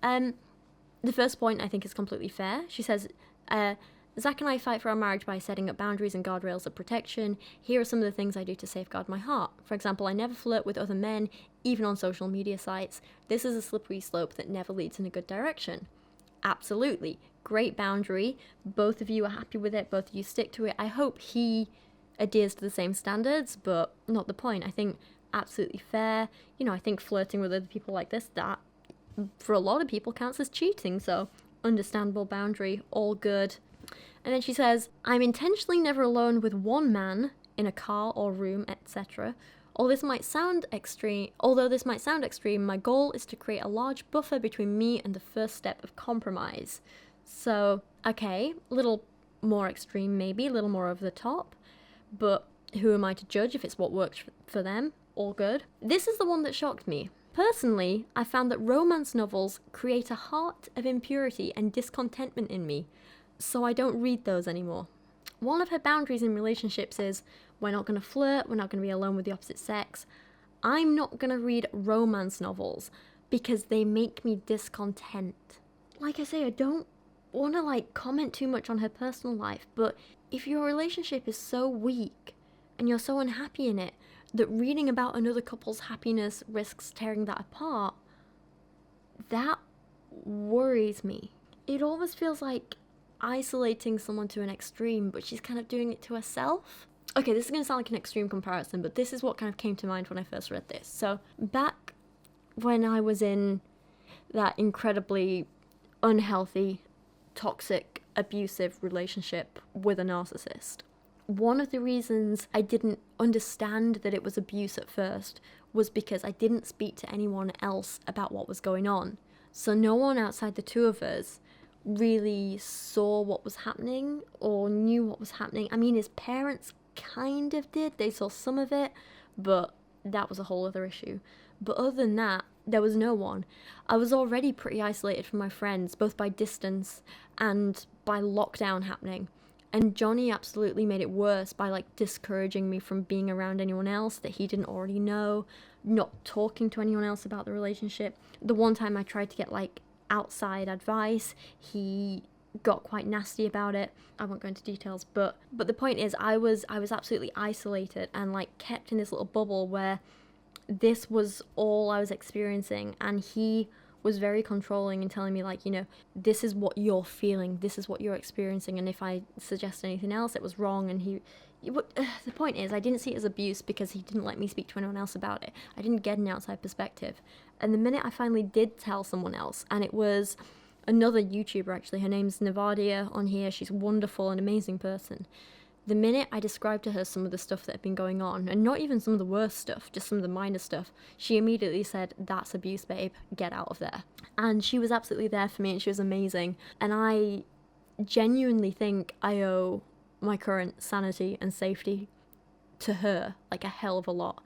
The first point I think is completely fair. She says, Zach and I fight for our marriage by setting up boundaries and guardrails of protection. Here are some of the things I do to safeguard my heart. For example, I never flirt with other men, even on social media sites. This is a slippery slope that never leads in a good direction. Absolutely. Great boundary. Both of you are happy with it. Both of you stick to it. I hope he adheres to the same standards, but not the point. I think absolutely fair. You know, I think flirting with other people like this, that for a lot of people counts as cheating, so understandable boundary, all good. And then she says, I'm intentionally never alone with one man in a car or room, etc. Although this might sound extreme, my goal is to create a large buffer between me and the first step of compromise. So, okay, a little more extreme maybe, a little more over the top, but who am I to judge if it's what works for them? All good. This is the one that shocked me. Personally, I found that romance novels create a heart of impurity and discontentment in me, so I don't read those anymore. One of her boundaries in relationships is, we're not going to flirt, we're not going to be alone with the opposite sex. I'm not going to read romance novels because they make me discontent. Like I say, I don't want to comment too much on her personal life, but if your relationship is so weak and you're so unhappy in it, that reading about another couple's happiness risks tearing that apart, that worries me. It almost feels like isolating someone to an extreme, but she's kind of doing it to herself. Okay, this is going to sound like an extreme comparison, but this is what kind of came to mind when I first read this. So back when I was in that incredibly unhealthy, toxic abusive relationship with a narcissist. One of the reasons I didn't understand that it was abuse at first was because I didn't speak to anyone else about what was going on. So no one outside the two of us really saw what was happening or knew what was happening. I mean, his parents kind of did. They saw some of it, but that was a whole other issue. But other than that, there was no one. I was already pretty isolated from my friends, both by distance and by lockdown happening. And Johnny absolutely made it worse by like discouraging me from being around anyone else that he didn't already know, not talking to anyone else about the relationship. The one time I tried to get like outside advice, he got quite nasty about it. I won't go into details, but the point is I was absolutely isolated and like kept in this little bubble where this was all I was experiencing, and he was very controlling and telling me like, you know, this is what you're feeling, this is what you're experiencing, and if I suggest anything else it was wrong. And the point is I didn't see it as abuse because he didn't let me speak to anyone else about it. I didn't get an outside perspective. And the minute I finally did tell someone else, and it was another YouTuber actually, her name's Navadia on here, she's wonderful, an amazing person. The minute I described to her some of the stuff that had been going on, and not even some of the worst stuff, just some of the minor stuff, she immediately said, "That's abuse, babe, get out of there." And she was absolutely there for me, and she was amazing. And I genuinely think I owe my current sanity and safety to her, like a hell of a lot.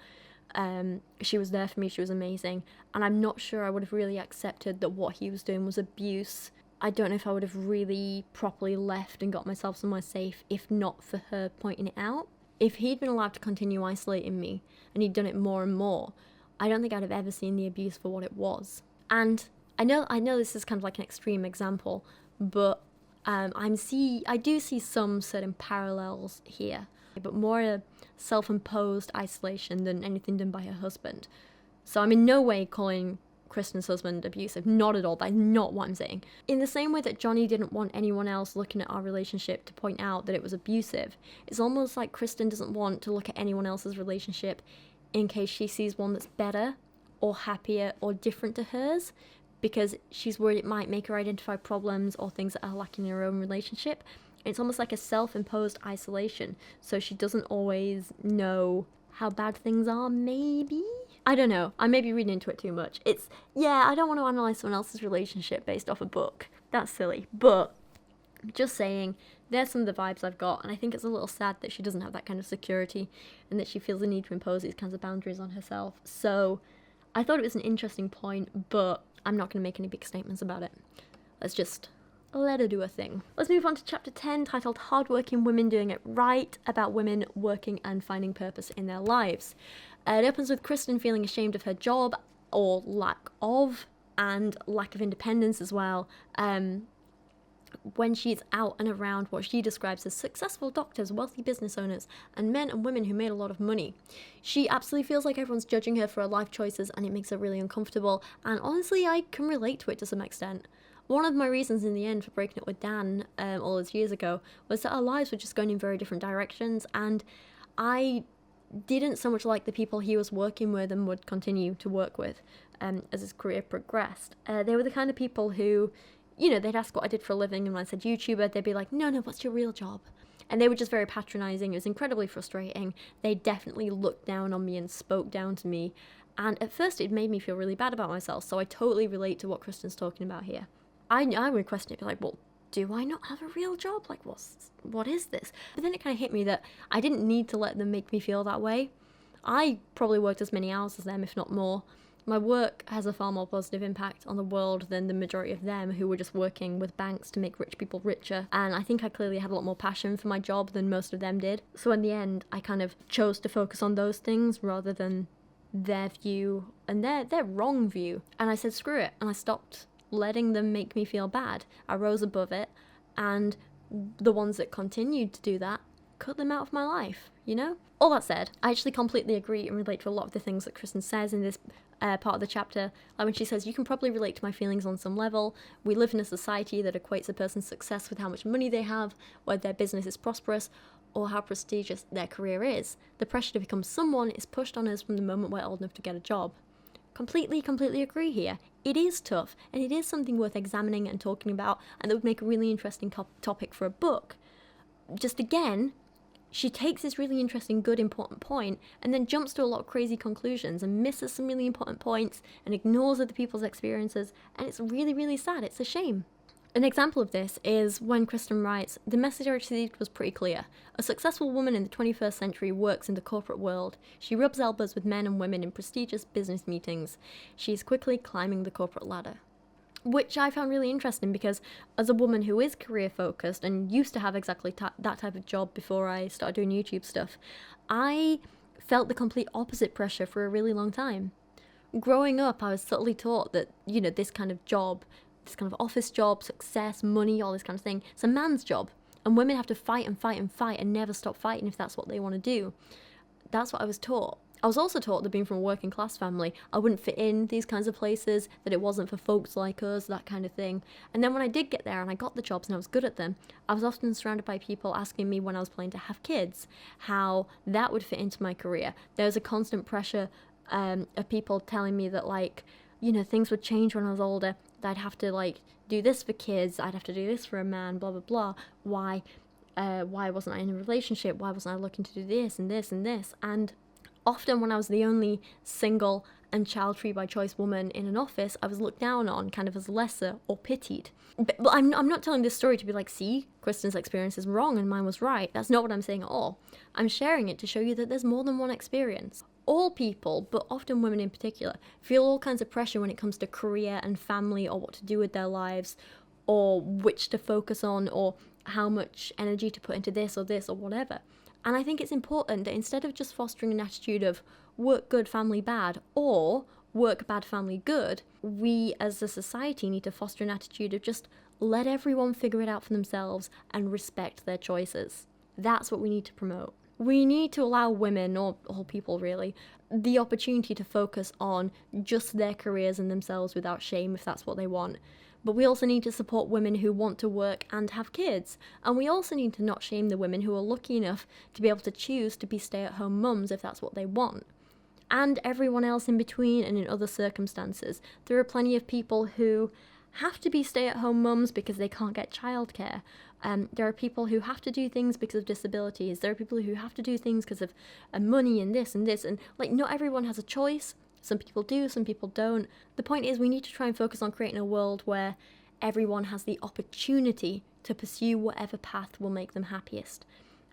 She was there for me, she was amazing, and I'm not sure I would have really accepted that what he was doing was abuse. I don't know if I would have really properly left and got myself somewhere safe if not for her pointing it out. If he'd been allowed to continue isolating me, and he'd done it more and more, I don't think I'd have ever seen the abuse for what it was. And I know this is kind of like an extreme example, but I do see some certain parallels here, but more a self-imposed isolation than anything done by her husband. So I'm in no way calling Kristen's husband abusive, not at all. That's not what I'm saying. In the same way that Johnny didn't want anyone else looking at our relationship to point out that it was abusive, it's almost like Kristen doesn't want to look at anyone else's relationship in case she sees one that's better or happier or different to hers, because she's worried it might make her identify problems or things that are lacking in her own relationship. It's almost like a self-imposed isolation, so she doesn't always know how bad things are, maybe? I don't know. I may be reading into it too much. I don't want to analyse someone else's relationship based off a book. That's silly. But, just saying, there's some of the vibes I've got, and I think it's a little sad that she doesn't have that kind of security, and that she feels the need to impose these kinds of boundaries on herself. So, I thought it was an interesting point, but I'm not going to make any big statements about it. Let's just let her do her thing. Let's move on to chapter 10, titled Hardworking Women Doing It Right, about women working and finding purpose in their lives. It opens with Kristen feeling ashamed of her job, or lack of, and lack of independence as well, when she's out and around what she describes as successful doctors, wealthy business owners, and men and women who made a lot of money. She absolutely feels like everyone's judging her for her life choices, and it makes her really uncomfortable, and honestly I can relate to it to some extent. One of my reasons in the end for breaking up with Dan all those years ago was that our lives were just going in very different directions, and I didn't so much like the people he was working with and would continue to work with as his career progressed. They were the kind of people who, you know, they'd ask what I did for a living, and when I said YouTuber, they'd be like, no, what's your real job? And they were just very patronising. It was incredibly frustrating. They definitely looked down on me and spoke down to me, and at first it made me feel really bad about myself, so I totally relate to what Kristen's talking about here. I would question it, be like, well, do I not have a real job? Like, what is this? But then it kind of hit me that I didn't need to let them make me feel that way. I probably worked as many hours as them, if not more. My work has a far more positive impact on the world than the majority of them, who were just working with banks to make rich people richer. And I think I clearly had a lot more passion for my job than most of them did. So in the end, I kind of chose to focus on those things rather than their view and their wrong view. And I said, screw it. And I stopped letting them make me feel bad. I rose above it, and the ones that continued to do that, cut them out of my life, you know? All that said, I actually completely agree and relate to a lot of the things that Kristen says in this part of the chapter. Like when she says, you can probably relate to my feelings on some level. We live in a society that equates a person's success with how much money they have, whether their business is prosperous, or how prestigious their career is. The pressure to become someone is pushed on us from the moment we're old enough to get a job. completely agree here. It is tough, and it is something worth examining and talking about, and that would make a really interesting topic for a book. Just again, she takes this really interesting, good, important point and then jumps to a lot of crazy conclusions and misses some really important points and ignores other people's experiences, and it's really, really sad. It's a shame. An example of this is when Kristen writes, "The message I received was pretty clear. A successful woman in the 21st century works in the corporate world. She rubs elbows with men and women in prestigious business meetings. She is quickly climbing the corporate ladder." Which I found really interesting because as a woman who is career focused and used to have exactly that type of job before I started doing YouTube stuff, I felt the complete opposite pressure for a really long time. Growing up, I was subtly taught that, this kind of job, this kind of office job, success, money, all this kind of thing, it's a man's job. And women have to fight and fight and fight and never stop fighting if that's what they want to do. That's what I was taught. I was also taught that being from a working class family, I wouldn't fit in these kinds of places, that it wasn't for folks like us, that kind of thing. And then when I did get there and I got the jobs and I was good at them, I was often surrounded by people asking me when I was planning to have kids, how that would fit into my career. There was a constant pressure of people telling me that, things would change when I was older, that I'd have to, do this for kids, I'd have to do this for a man, blah, blah, blah. Why wasn't I in a relationship? Why wasn't I looking to do this and this and this? And often when I was the only single and child-free by choice woman in an office, I was looked down on kind of as lesser or pitied. But I'm not telling this story to be like, see, Kristen's experience is wrong and mine was right. That's not what I'm saying at all. I'm sharing it to show you that there's more than one experience. All people, but often women in particular, feel all kinds of pressure when it comes to career and family or what to do with their lives or which to focus on or how much energy to put into this or whatever. And I think it's important that instead of just fostering an attitude of work good, family bad, or work bad, family good, we as a society need to foster an attitude of just let everyone figure it out for themselves and respect their choices. That's what we need to promote. We need to allow women, or all people really, the opportunity to focus on just their careers and themselves without shame if that's what they want. But we also need to support women who want to work and have kids. And we also need to not shame the women who are lucky enough to be able to choose to be stay-at-home mums if that's what they want. And everyone else in between and in other circumstances. There are plenty of people who have to be stay-at-home mums because they can't get childcare. There are people who have to do things because of disabilities. There are people who have to do things because of money and this. And not everyone has a choice. Some people do, some people don't. The point is we need to try and focus on creating a world where everyone has the opportunity to pursue whatever path will make them happiest.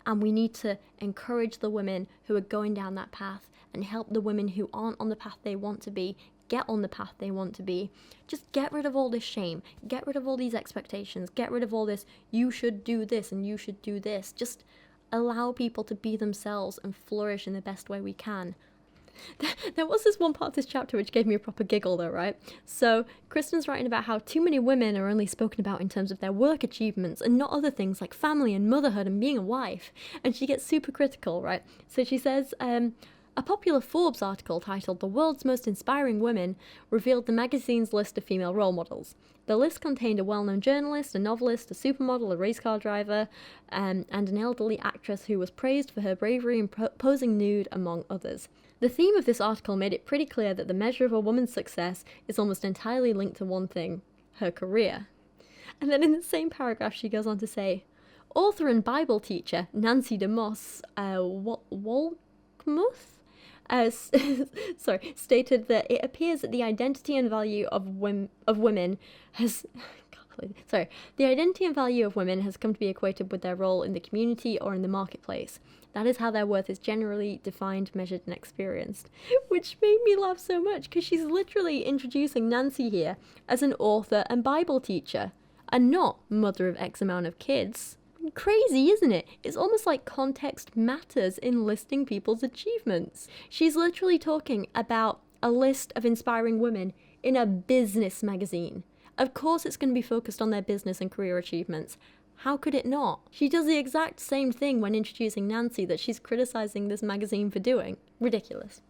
And we need to encourage the women who are going down that path and help the women who aren't on the path they want to be get on the path they want to be. Just get rid of all this shame. Get rid of all these expectations. Get rid of all this, you should do this and you should do this. Just allow people to be themselves and flourish in the best way we can. There was this one part of this chapter which gave me a proper giggle though, right? So Kristen's writing about how too many women are only spoken about in terms of their work achievements and not other things like family and motherhood and being a wife. And she gets super critical, right? So she says, a popular Forbes article titled "The World's Most Inspiring Women" revealed the magazine's list of female role models. The list contained a well-known journalist, a novelist, a supermodel, a race car driver, and an elderly actress who was praised for her bravery in posing nude, among others. The theme of this article made it pretty clear that the measure of a woman's success is almost entirely linked to one thing: her career. And then in the same paragraph she goes on to say, author and Bible teacher Nancy DeMoss Wolkmuth stated that it appears that the identity and value of women has the identity and value of women has come to be equated with their role in the community or in the marketplace. That is how their worth is generally defined, measured, and experienced. Which made me laugh so much, because she's literally introducing Nancy here as an author and Bible teacher, and not mother of X amount of kids. Crazy, isn't it? It's almost like context matters in listing people's achievements. She's literally talking about a list of inspiring women in a business magazine. Of course it's going to be focused on their business and career achievements. How could it not? She does the exact same thing when introducing Nancy that she's criticizing this magazine for doing. Ridiculous.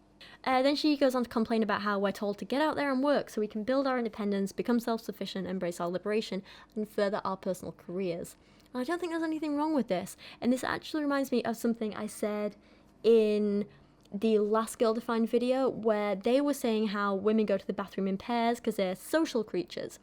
Then she goes on to complain about how we're told to get out there and work so we can build our independence, become self-sufficient, embrace our liberation, and further our personal careers. And I don't think there's anything wrong with this. And this actually reminds me of something I said in the last Girl Defined video where they were saying how women go to the bathroom in pairs because they're social creatures.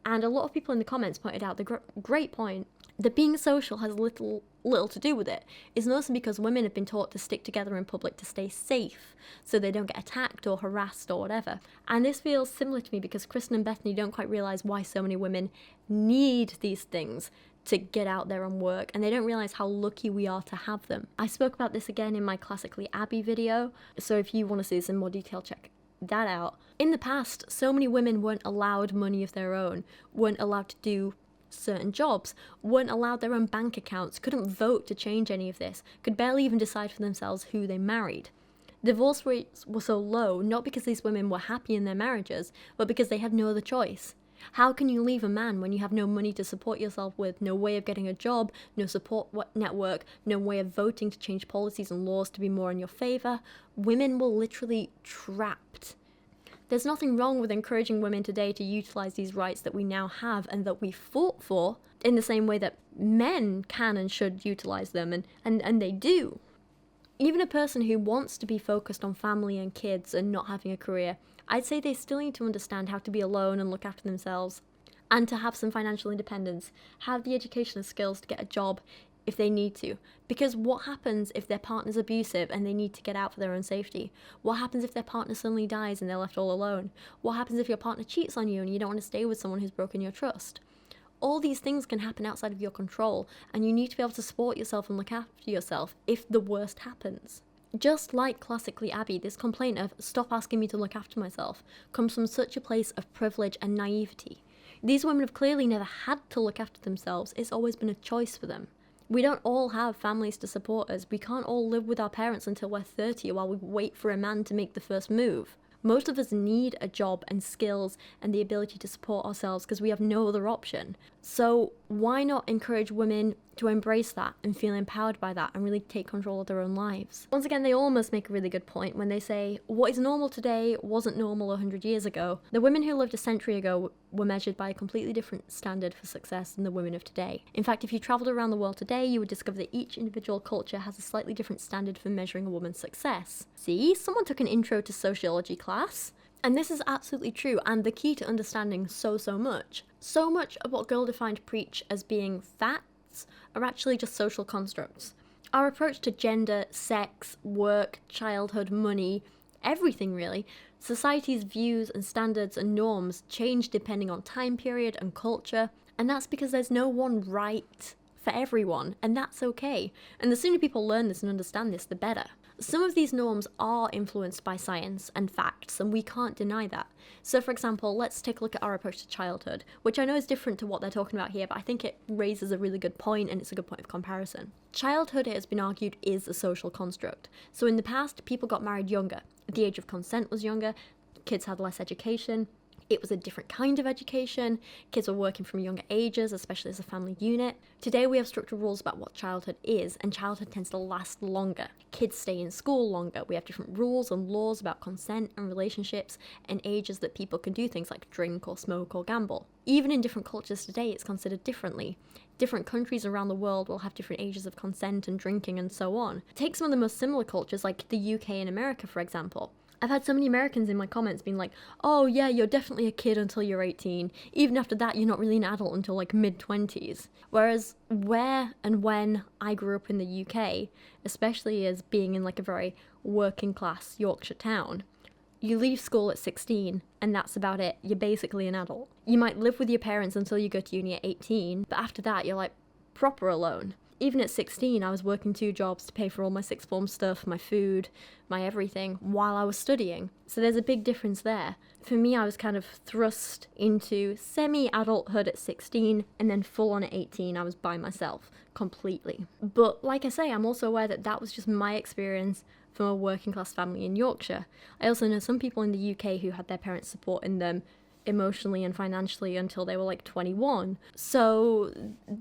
And a lot of people in the comments pointed out the great point that being social has little to do with it. It's mostly because women have been taught to stick together in public to stay safe, so they don't get attacked or harassed or whatever. And this feels similar to me because Kristen and Bethany don't quite realise why so many women need these things to get out there and work, and they don't realise how lucky we are to have them. I spoke about this again in my Classically Abby video, so if you want to see this in more detail, check that out. In the past, so many women weren't allowed money of their own, weren't allowed to do certain jobs, weren't allowed their own bank accounts, couldn't vote to change any of this, could barely even decide for themselves who they married. Divorce rates were so low, not because these women were happy in their marriages, but because they had no other choice. How can you leave a man when you have no money to support yourself with, no way of getting a job, no support network, no way of voting to change policies and laws to be more in your favour? Women were literally trapped. There's nothing wrong with encouraging women today to utilise these rights that we now have and that we fought for, in the same way that men can and should utilise them, and they do. Even a person who wants to be focused on family and kids and not having a career, I'd say they still need to understand how to be alone and look after themselves, and to have some financial independence, have the educational skills to get a job if they need to. Because what happens if their partner's abusive and they need to get out for their own safety? What happens if their partner suddenly dies and they're left all alone? What happens if your partner cheats on you and you don't want to stay with someone who's broken your trust? All these things can happen outside of your control, and you need to be able to support yourself and look after yourself if the worst happens. Just like Classically Abby, this complaint of "stop asking me to look after myself" comes from such a place of privilege and naivety. These women have clearly never had to look after themselves, it's always been a choice for them. We don't all have families to support us, we can't all live with our parents until we're 30 while we wait for a man to make the first move. Most of us need a job and skills and the ability to support ourselves because we have no other option. So why not encourage women to embrace that and feel empowered by that and really take control of their own lives? Once again, they almost make a really good point when they say what is normal today wasn't normal 100 years ago. The women who lived a century ago were measured by a completely different standard for success than the women of today. In fact, if you travelled around the world today, you would discover that each individual culture has a slightly different standard for measuring a woman's success. See, someone took an intro to sociology class. And this is absolutely true, and the key to understanding so much. So much of what Girl Defined preach as being facts are actually just social constructs. Our approach to gender, sex, work, childhood, money, everything really, society's views and standards and norms change depending on time period and culture, and that's because there's no one right for everyone, and that's okay. And the sooner people learn this and understand this, the better. Some of these norms are influenced by science and facts, and we can't deny that. So for example, let's take a look at our approach to childhood, which I know is different to what they're talking about here, but I think it raises a really good point and it's a good point of comparison. Childhood, it has been argued, is a social construct. So in the past, people got married younger. The age of consent was younger, kids had less education, it was a different kind of education, kids were working from younger ages, especially as a family unit. Today we have stricter rules about what childhood is, and childhood tends to last longer. Kids stay in school longer, we have different rules and laws about consent and relationships, and ages that people can do things like drink or smoke or gamble. Even in different cultures today, it's considered differently. Different countries around the world will have different ages of consent and drinking and so on. Take some of the most similar cultures like the UK and America, for example. I've had so many Americans in my comments being like, oh yeah, you're definitely a kid until you're 18. Even after that, you're not really an adult until like mid-20s. Whereas where and when I grew up in the UK, especially as being in like a very working class Yorkshire town, you leave school at 16 and that's about it. You're basically an adult. You might live with your parents until you go to uni at 18, but after that you're like proper alone. Even at 16, I was working 2 jobs to pay for all my sixth form stuff, my food, my everything, while I was studying. So there's a big difference there. For me, I was kind of thrust into semi-adulthood at 16, and then full on at 18, I was by myself, completely. But like I say, I'm also aware that that was just my experience from a working class family in Yorkshire. I also know some people in the UK who had their parents supporting them emotionally and financially until they were like 21. So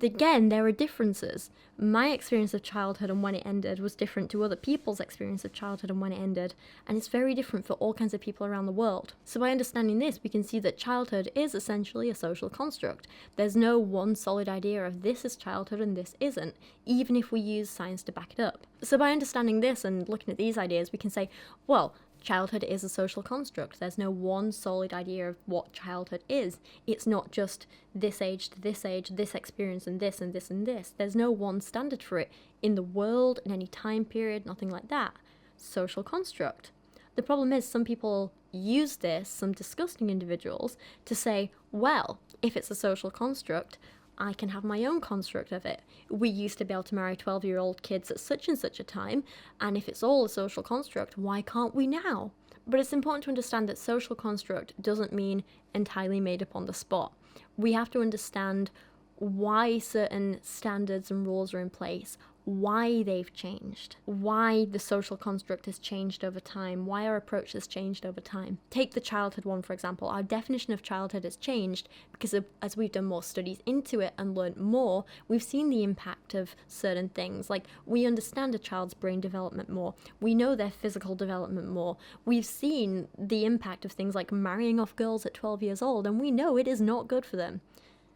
again, there are differences. My experience of childhood and when it ended was different to other people's experience of childhood and when it ended, and it's very different for all kinds of people around the world. So by understanding this, we can see that childhood is essentially a social construct. There's no one solid idea of this is childhood and this isn't, even if we use science to back it up. So by understanding this and looking at these ideas, we can say, well, childhood is a social construct. There's no one solid idea of what childhood is. It's not just this age to this age, this experience and this and this and this. There's no one standard for it in the world, in any time period, nothing like that. Social construct. The problem is some people use this, some disgusting individuals, to say, well, if it's a social construct, I can have my own construct of it. We used to be able to marry 12-year-old kids at such and such a time, and if it's all a social construct, why can't we now? But it's important to understand that social construct doesn't mean entirely made up on the spot. We have to understand why certain standards and rules are in place, why they've changed, why the social construct has changed over time, why our approach has changed over time. Take the childhood one, for example. Our definition of childhood has changed because as we've done more studies into it and learned more, we've seen the impact of certain things. Like, we understand a child's brain development more. We know their physical development more. We've seen the impact of things like marrying off girls at 12 years old, and we know it is not good for them.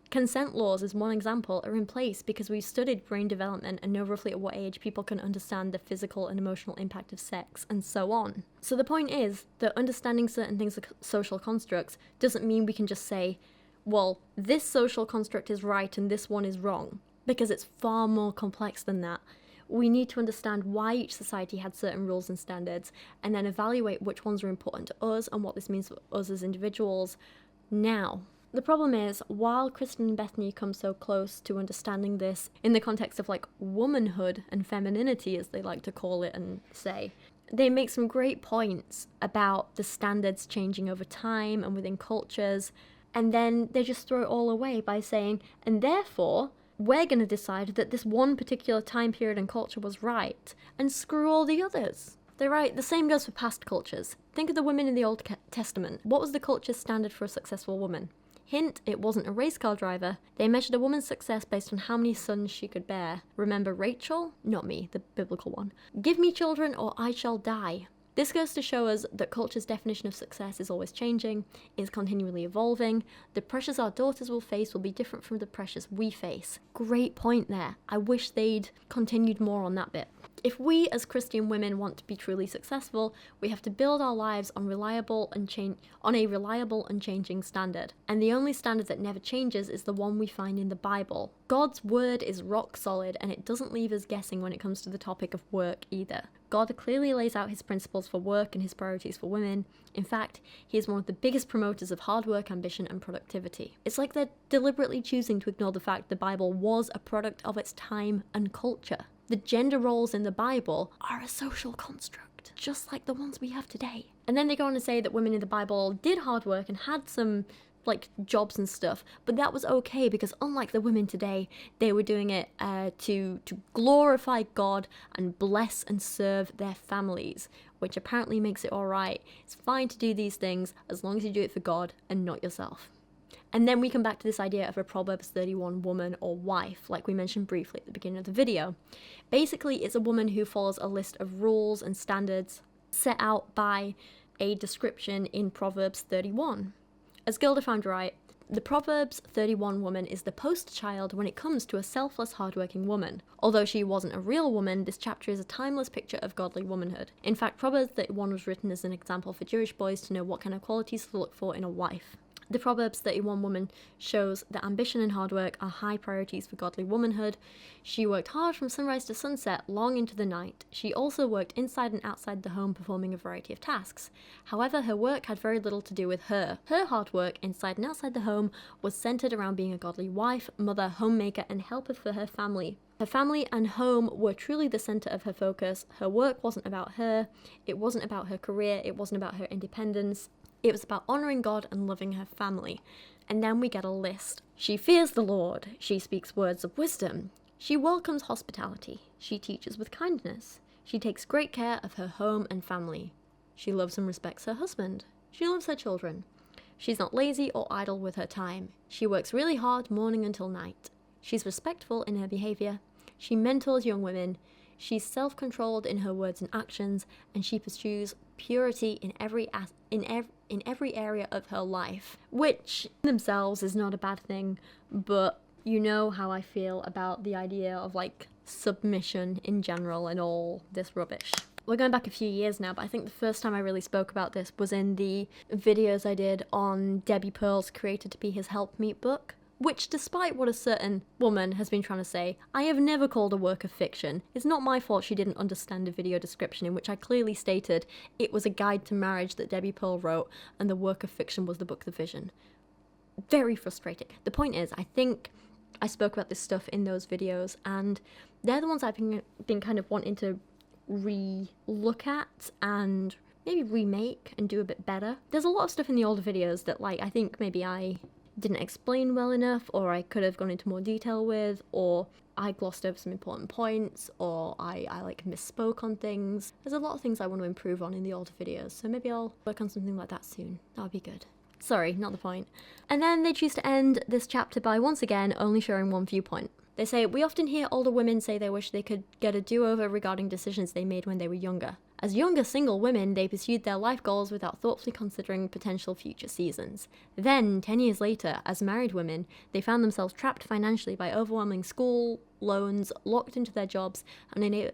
Consent laws, as one example, are in place because we've studied brain development and know roughly at what age people can understand the physical and emotional impact of sex, and so on. So the point is that understanding certain things like social constructs doesn't mean we can just say, well, this social construct is right and this one is wrong, because it's far more complex than that. We need to understand why each society had certain rules and standards, and then evaluate which ones are important to us and what this means for us as individuals now. The problem is, while Kristen and Bethany come so close to understanding this in the context of like womanhood and femininity, as they like to call it and say, they make some great points about the standards changing over time and within cultures, and then they just throw it all away by saying, and therefore, we're going to decide that this one particular time period and culture was right, and screw all the others. They're right. The same goes for past cultures. Think of the women in the Old Testament. What was the culture's standard for a successful woman? Hint, it wasn't a race car driver. They measured a woman's success based on how many sons she could bear. Remember Rachel? Not me, the biblical one. Give me children or I shall die. This goes to show us that culture's definition of success is always changing, is continually evolving. The pressures our daughters will face will be different from the pressures we face. Great point there. I wish they'd continued more on that bit. If we as Christian women want to be truly successful, we have to build our lives on a reliable and changing standard. And the only standard that never changes is the one we find in the Bible. God's word is rock solid, and it doesn't leave us guessing when it comes to the topic of work either. God clearly lays out his principles for work and his priorities for women. In fact, he is one of the biggest promoters of hard work, ambition, and productivity. It's like they're deliberately choosing to ignore the fact the Bible was a product of its time and culture. The gender roles in the Bible are a social construct, just like the ones we have today. And then they go on to say that women in the Bible did hard work and had some jobs and stuff, but that was okay because unlike the women today, they were doing it to glorify God and bless and serve their families, which apparently makes it all right. It's fine to do these things as long as you do it for God and not yourself. And then we come back to this idea of a Proverbs 31 woman or wife, like we mentioned briefly at the beginning of the video. Basically, it's a woman who follows a list of rules and standards set out by a description in Proverbs 31. As Gilda found right, the Proverbs 31 woman is the poster child when it comes to a selfless, hardworking woman. Although she wasn't a real woman, this chapter is a timeless picture of godly womanhood. In fact, Proverbs 31 was written as an example for Jewish boys to know what kind of qualities to look for in a wife. The Proverbs 31 woman shows that ambition and hard work are high priorities for godly womanhood. She worked hard from sunrise to sunset, long into the night. She also worked inside and outside the home, performing a variety of tasks. However, her work had very little to do with her. Her hard work inside and outside the home was centered around being a godly wife, mother, homemaker, and helper for her family. Her family and home were truly the center of her focus. Her work wasn't about her. It wasn't about her career. It wasn't about her independence. It was about honoring God and loving her family. And then we get a list. She fears the Lord. She speaks words of wisdom. She welcomes hospitality. She teaches with kindness. She takes great care of her home and family. She loves and respects her husband. She loves her children. She's not lazy or idle with her time. She works really hard morning until night. She's respectful in her behaviour. She mentors young women. She's self-controlled in her words and actions, and she pursues purity in every area of her life, which in themselves is not a bad thing, but you know how I feel about the idea of like submission in general and all this rubbish. We're going back a few years now, but I think the first time I really spoke about this was in the videos I did on Debbie Pearl's Created to Be His Helpmeet book, which, despite what a certain woman has been trying to say, I have never called a work of fiction. It's not my fault she didn't understand a video description in which I clearly stated it was a guide to marriage that Debbie Pearl wrote, and the work of fiction was the book The Vision. Very frustrating. The point is, I think I spoke about this stuff in those videos, and they're the ones I've been kind of wanting to re-look at and maybe remake and do a bit better. There's a lot of stuff in the older videos that like I think maybe I didn't explain well enough, or I could have gone into more detail with, or I glossed over some important points, or I like misspoke on things. There's a lot of things I want to improve on in the older videos, so maybe I'll work on something like that soon. That would be good. Sorry, not the point. And then they choose to end this chapter by once again only showing one viewpoint. They say, we often hear older women say they wish they could get a do-over regarding decisions they made when they were younger. As younger single women, they pursued their life goals without thoughtfully considering potential future seasons. Then, 10 years later, as married women, they found themselves trapped financially by overwhelming school loans, locked into their jobs, and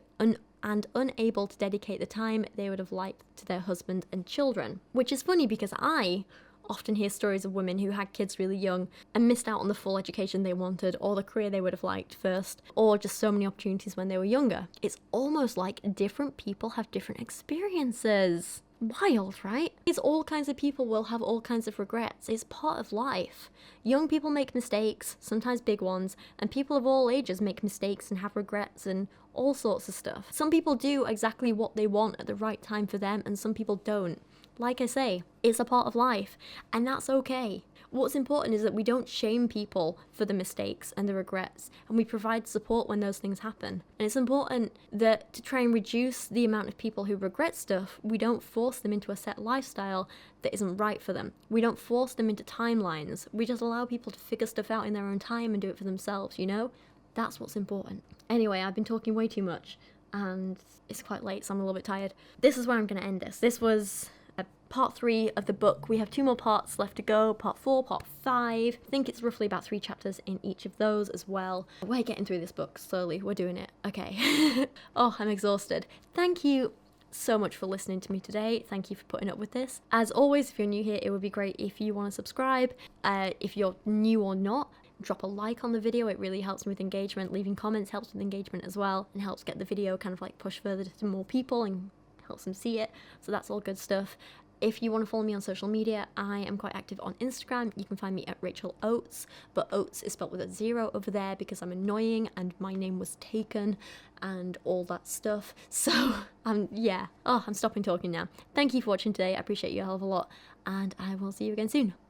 unable to dedicate the time they would have liked to their husband and children. Which is funny because I often hear stories of women who had kids really young and missed out on the full education they wanted, or the career they would have liked first, or just so many opportunities when they were younger. It's almost like different people have different experiences. Wild, right? It's all kinds of people will have all kinds of regrets. It's part of life. Young people make mistakes, sometimes big ones, and people of all ages make mistakes and have regrets and all sorts of stuff. Some people do exactly what they want at the right time for them, and some people don't. Like I say, it's a part of life, and that's okay. What's important is that we don't shame people for the mistakes and the regrets, and we provide support when those things happen. And it's important that to try and reduce the amount of people who regret stuff, we don't force them into a set lifestyle that isn't right for them. We don't force them into timelines. We just allow people to figure stuff out in their own time and do it for themselves, you know? That's what's important. Anyway, I've been talking way too much, and it's quite late, so I'm a little bit tired. This is where I'm going to end this. This was part 3 of the book. We have 2 more parts left to go, part 4, part 5. I think it's roughly about 3 chapters in each of those as well. We're getting through this book slowly. We're doing it. Okay. Oh, I'm exhausted. Thank you so much for listening to me today. Thank you for putting up with this. As always, if you're new here, it would be great if you want to subscribe. If you're new or not, drop a like on the video. It really helps me with engagement. Leaving comments helps with engagement as well, and helps get the video kind of like pushed further to more people and helps them see it. So that's all good stuff. If you want to follow me on social media, I am quite active on Instagram. You can find me at Rachel Oates, but Oates is spelled with a 0 over there because I'm annoying and my name was taken and all that stuff. So, yeah. Oh, I'm stopping talking now. Thank you for watching today. I appreciate you a hell of a lot, and I will see you again soon.